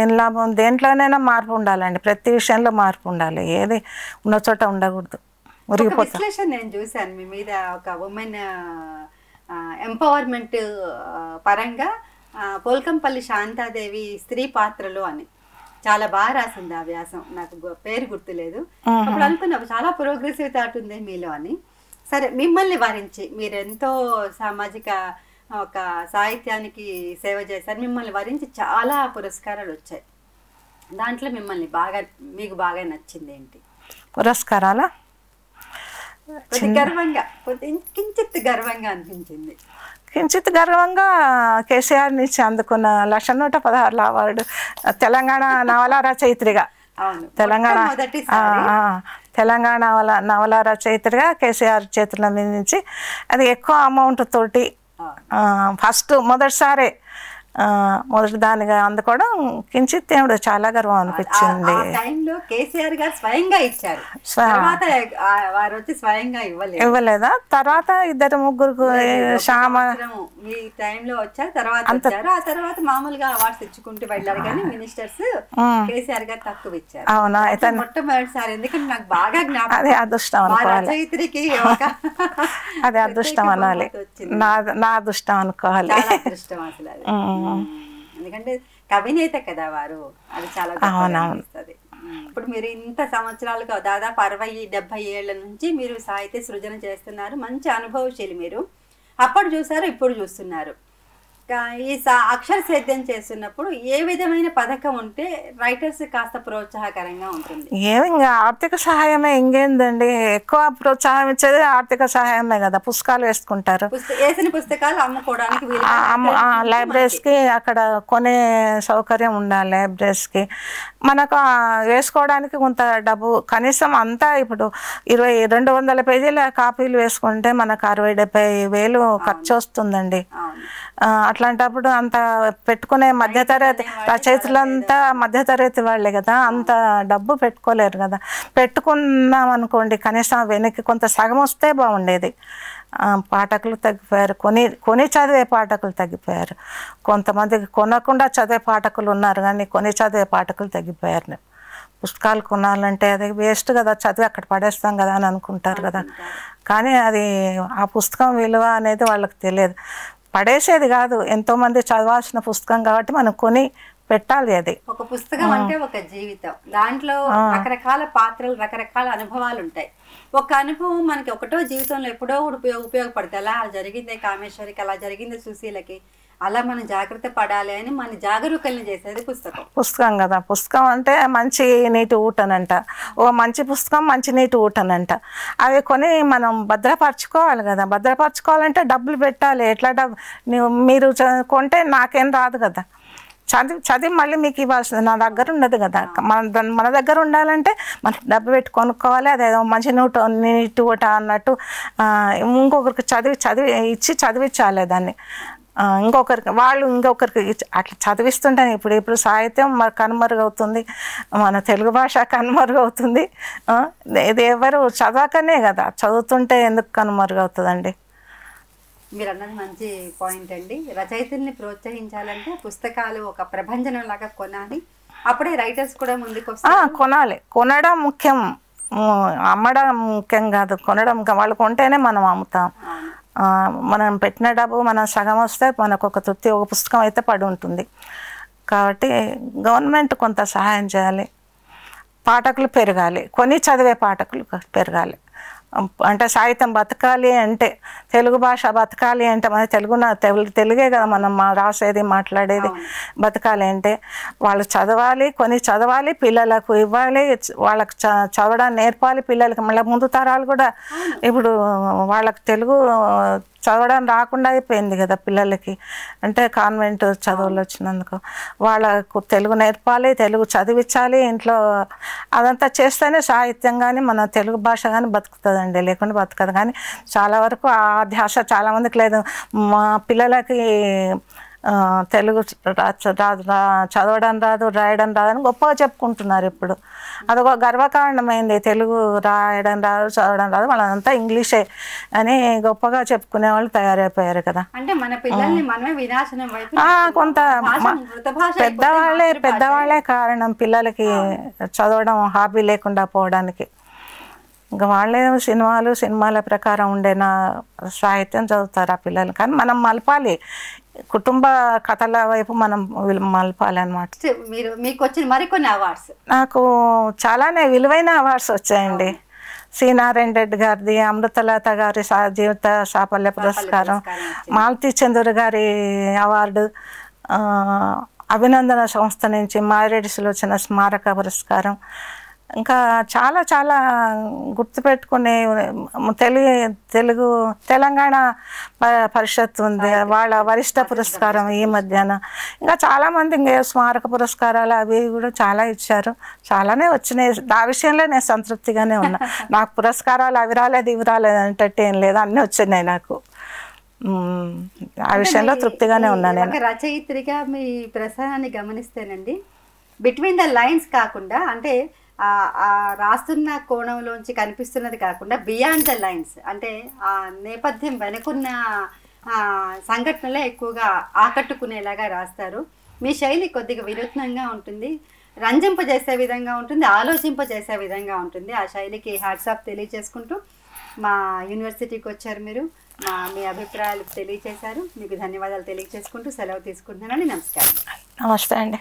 B: ఏం లాభం? దేంట్లోనైనా మార్పు ఉండాలండి, ప్రతి విషయంలో మార్పు ఉండాలి, ఏది ఉన్న చోట ఉండకూడదు, మురిగిపోతుంది.
A: విశ్లేషణ నేను చూశాను మీ మీద, ఒక ఉమెన్ ఎంపవర్మెంట్ పరంగా పోల్కంపల్లి శాంతాదేవి స్త్రీ పాత్రలు అని చాలా బాగా రాసింది ఆ వ్యాసం. నాకు పేరు గుర్తులేదు. అప్పుడు అనుకున్నా చాలా ప్రోగ్రెసివ్ థాట్ ఉంది మీలో అని. సరే, మిమ్మల్ని వరించి మీరెంతో సామాజిక ఒక సాహిత్యానికి సేవ చేశారు. మిమ్మల్ని వరించి చాలా పురస్కారాలు వచ్చాయి. దాంట్లో మిమ్మల్ని మీకు బాగా నచ్చింది ఏంటి?
B: పురస్కారాల
A: గర్వంగా, కించిత్ గర్వంగా అనిపించింది.
B: కించిత్ గర్వంగా కేసీఆర్ నుంచి అందుకున్న 1,116 అవార్డు, తెలంగాణ నవల రచయిత్రిగా, తెలంగాణ నవల రచయిత్రిగా కేసీఆర్ చేతుల మీద నుంచి అది ఎక్కువ అమౌంట్ తోటి మొదటిసారి మొదటి దానిగా అందుకోవడం కించిత్ ఏమిటో చాలా గర్వం అనిపించింది.
A: కేసీఆర్ గారు స్వయంగా ఇచ్చారు, వారు వచ్చి స్వయంగా
B: ఇవ్వలేదా? తర్వాత 2-3 శ్యామ
A: మీ టైంలో వచ్చారు, తర్వాత వచ్చారు. ఆ తర్వాత మామూలుగా అవార్డ్స్ ఇచ్చుకుంటూ వెళ్ళారు, కానీ మినిస్టర్స్ కేసీఆర్ గారు తక్కువ ఇచ్చారు.
B: అవునా? అయితే
A: మొట్టమొదటిసారి, ఎందుకంటే నాకు బాగా జ్ఞాపకం,
B: అదే అదృష్టం అనుకోవాలి,
A: రచయిత్రికి
B: అదే అదృష్టం అనాలి, నా అదృష్టం అనుకోవాలి.
A: అదృష్టం అసలు అది. ఎందుకంటే కవినేత కదా వారు, అది చాలా అనిపిస్తుంది. ఇప్పుడు మీరు ఇంత సంవత్సరాలుగా దాదాపు 60-70 ఏళ్ల నుంచి మీరు సాహిత్య సృజన చేస్తున్నారు, మంచి అనుభవశీలి మీరు. అప్పుడు చూసారు, ఇప్పుడు చూస్తున్నారు. ఈ అక్షర సేద్యం చేస్తున్నప్పుడు ఏ విధమైన పథకం ఉంటే రైటర్స్ కాస్త ప్రోత్సాహకరంగా ఉంటుంది?
B: ఇంకా ఆర్థిక సహాయమే, ఇంకేందండి. ఎక్కువ ప్రోత్సాహం ఇచ్చేది ఆర్థిక సహాయమే కదా. పుస్తకాలు వేసుకుంటారు,
A: వేసిన పుస్తకాలు అమ్ముకోవడానికి,
B: లైబ్రరీస్కి అక్కడ కొనే సౌకర్యం ఉండాలి. లైబ్రరీస్కి మనకు వేసుకోవడానికి కొంత డబ్బు, కనీసం అంతా ఇప్పుడు 200 పేజీల కాపీలు వేసుకుంటే మనకు 60-70 వేలు ఖర్చు వస్తుందండి. అట్లాంటప్పుడు అంత పెట్టుకునే మధ్యతరగతి రచయితలంతా మధ్యతరగతి వాళ్ళే కదా, అంత డబ్బు పెట్టుకోలేరు కదా. పెట్టుకున్నాం అనుకోండి, కనీసం వెనక్కి కొంత సగం వస్తే బాగుండేది. పాఠకులు తగ్గిపోయారు, కొని చదివే పాఠకులు తగ్గిపోయారు. కొంతమందికి కొనకుండా చదివే పాఠకులు ఉన్నారు, కానీ కొని చదివే పాఠకులు తగ్గిపోయారు. పుస్తకాలు కొనాలంటే అది వేస్ట్ కదా, చదివి అక్కడ పడేస్తాం కదా అని అనుకుంటారు కదా. కానీ అది ఆ పుస్తకం విలువ అనేది వాళ్ళకి తెలియదు. పడేసేది కాదు, ఎంతోమంది చదవాల్సిన పుస్తకం కాబట్టి మనం కొని పెట్టాలి. అది
A: ఒక పుస్తకం అంటే ఒక జీవితం, దాంట్లో రకరకాల పాత్రలు, రకరకాల అనుభవాలు ఉంటాయి. ఒక అనుభవం మనకి ఒకటో జీవితంలో ఎప్పుడో ఉపయోగపడుతుంది. అలా జరిగిందే కామేశ్వరికి, అలా జరిగింది సుశీలకి, అలా మనం జాగ్రత్త పడాలి అని మన జాగరూకల్ని చేసేది పుస్తకం
B: కదా. పుస్తకం అంటే మంచి నీటి ఊటనంట, ఓ మంచి పుస్తకం మంచి నీటి ఊటనంట. అవి కొని మనం భద్రపరచుకోవాలి కదా. భద్రపరచుకోవాలంటే డబ్బులు పెట్టాలి. ఎట్లా మీరు కొంటే నాకేం రాదు కదా. చదివి మళ్ళీ మీకు ఇవ్వాల్సింది నా దగ్గర ఉండదు కదా. మన దగ్గర ఉండాలంటే మనం డబ్బు పెట్టి కొనుక్కోవాలి. అదేదో మంచి నీటి ఊట అన్నట్టు ఇంకొకరికి ఇచ్చి చదివించాలి దాన్ని. ఇంకొకరికి అట్లా చదివిస్తుంటే ఇప్పుడు సాహిత్యం కనుమరుగవుతుంది, మన తెలుగు భాష కనుమరుగవుతుంది. ఇది ఎవరు చదవకనే కదా, చదువుతుంటే ఎందుకు కనుమరుగవుతుందండి?
A: మీరు అన్నది మంచి పాయింట్ అండి. రచయితల్ని ప్రోత్సహించాలంటే పుస్తకాలు ఒక ప్రభంజనం లాగా కొనాలి, అప్పుడే రైటర్స్ కూడా ముందుకు వస్తారు.
B: కొనాలి, కొనడం ముఖ్యం, అమ్మడం ముఖ్యం కాదు, కొనడం ముఖ్యం. వాళ్ళు కొంటేనే మనం అమ్ముతాం. మనం పెట్టిన డబ్బు మనం సగం వస్తే మనకు ఒక తృప్తి, ఒక పుస్తకం అయితే పడి ఉంటుంది. కాబట్టి గవర్నమెంట్ కొంత సహాయం చేయాలి. పాఠకులు పెరగాలి, కొని చదివే పాఠకులు పెరగాలి. అంటే సాహిత్యం బతకాలి అంటే, తెలుగు భాష బతకాలి అంటే, మన తెలుగే కదా మనం రాసేది మాట్లాడేది. బతకాలి అంటే వాళ్ళు చదవాలి, కొని చదవాలి, పిల్లలకు ఇవ్వాలి, వాళ్ళకి చదవడం నేర్పాలి పిల్లలకి. మళ్ళీ ముందు తరాలు కూడా ఇప్పుడు వాళ్ళకి తెలుగు చదవడం రాకుండా అయిపోయింది కదా పిల్లలకి. అంటే కాన్వెంట్ చదువులు వచ్చినందుకు వాళ్ళకు తెలుగు నేర్పాలి, తెలుగు చదివించాలి ఇంట్లో. అదంతా చేస్తేనే సాహిత్యం కానీ మన తెలుగు భాష కానీ బతుకుతుందండి, లేకుండా బతకదు. కానీ చాలా వరకు ఆ ధ్యాస చాలామందికి లేదు. మా పిల్లలకి తెలుగు చదవడం రాదు, రాయడం రాదని గొప్పగా చెప్పుకుంటున్నారు ఇప్పుడు. అదొక గర్వకారణమైంది. తెలుగు రాయడం రాదు, చదవడం రాదు, వాళ్ళంతా ఇంగ్లీషే అని గొప్పగా చెప్పుకునే వాళ్ళు తయారైపోయారు కదా.
A: అంటే మన పిల్లల్ని మనమే వినాశనం వైపు
B: కొంత పెద్దవాళ్ళే కారణం పిల్లలకి చదవడం హాబీ లేకుండా పోవడానికి. ఇంకా వాళ్ళే సినిమాల ప్రకారం ఉండే నా సాహిత్యం చదువుతారు ఆ పిల్లలు. కానీ మనం మలపాలి, కుటుంబ కథల వైపు మనం మలపాలి అన్నమాట.
A: మీకు వచ్చిన మరికొన్ని అవార్డ్స్?
B: నాకు చాలానే విలువైన అవార్డ్స్ వచ్చాయండి. సి నారాయణ రెడ్డి గారిది, అమృతలత గారి జీవిత సాఫల్య పురస్కారం, మాలతీ చంద్ర గారి అవార్డు, అభినందన సంస్థ నుంచి మారేడిసిలో వచ్చిన స్మారక పురస్కారం, ఇంకా చాలా చాలా గుర్తుపెట్టుకునే తెలంగాణ పరిషత్ ఉంది, వాళ్ళ వరిష్ట పురస్కారం ఈ మధ్యాహ్నం. ఇంకా చాలామంది ఇంకా స్మారక పురస్కారాలు అవి కూడా చాలా ఇచ్చారు, చాలానే వచ్చినాయి. ఆ విషయంలో నేను సంతృప్తిగానే ఉన్నా. నాకు పురస్కారాలు అవి రాలేదు ఇవి రాలేదు అంటే ఏం లేదు, అన్నీ వచ్చినాయి నాకు. ఆ విషయంలో తృప్తిగానే ఉన్నా నేను.
A: రచయిత్రిగా మీ ప్రసంగాన్ని గమనిస్తేనండి, బిట్వీన్ ద లైన్స్ కాకుండా, అంటే రాస్తున్న కోణంలోంచి కనిపిస్తున్నది కాకుండా బియాండ్ ద లైన్స్, అంటే ఆ నేపథ్యం వెనుకున్న సంఘటనలే ఎక్కువగా ఆకట్టుకునేలాగా రాస్తారు. మీ శైలి కొద్దిగా వినూత్నంగా ఉంటుంది, రంజింపజేసే విధంగా ఉంటుంది, ఆలోచింపజేసే విధంగా ఉంటుంది. ఆ శైలికి హ్యాట్స్ ఆఫ్ తెలియజేసుకుంటూ మా యూనివర్సిటీకి వచ్చారు మీరు, మీ అభిప్రాయాలు తెలియజేశారు. మీకు ధన్యవాదాలు తెలియజేసుకుంటూ సెలవు తీసుకుంటున్నానండి. నమస్కారం.
B: నమస్తే అండి.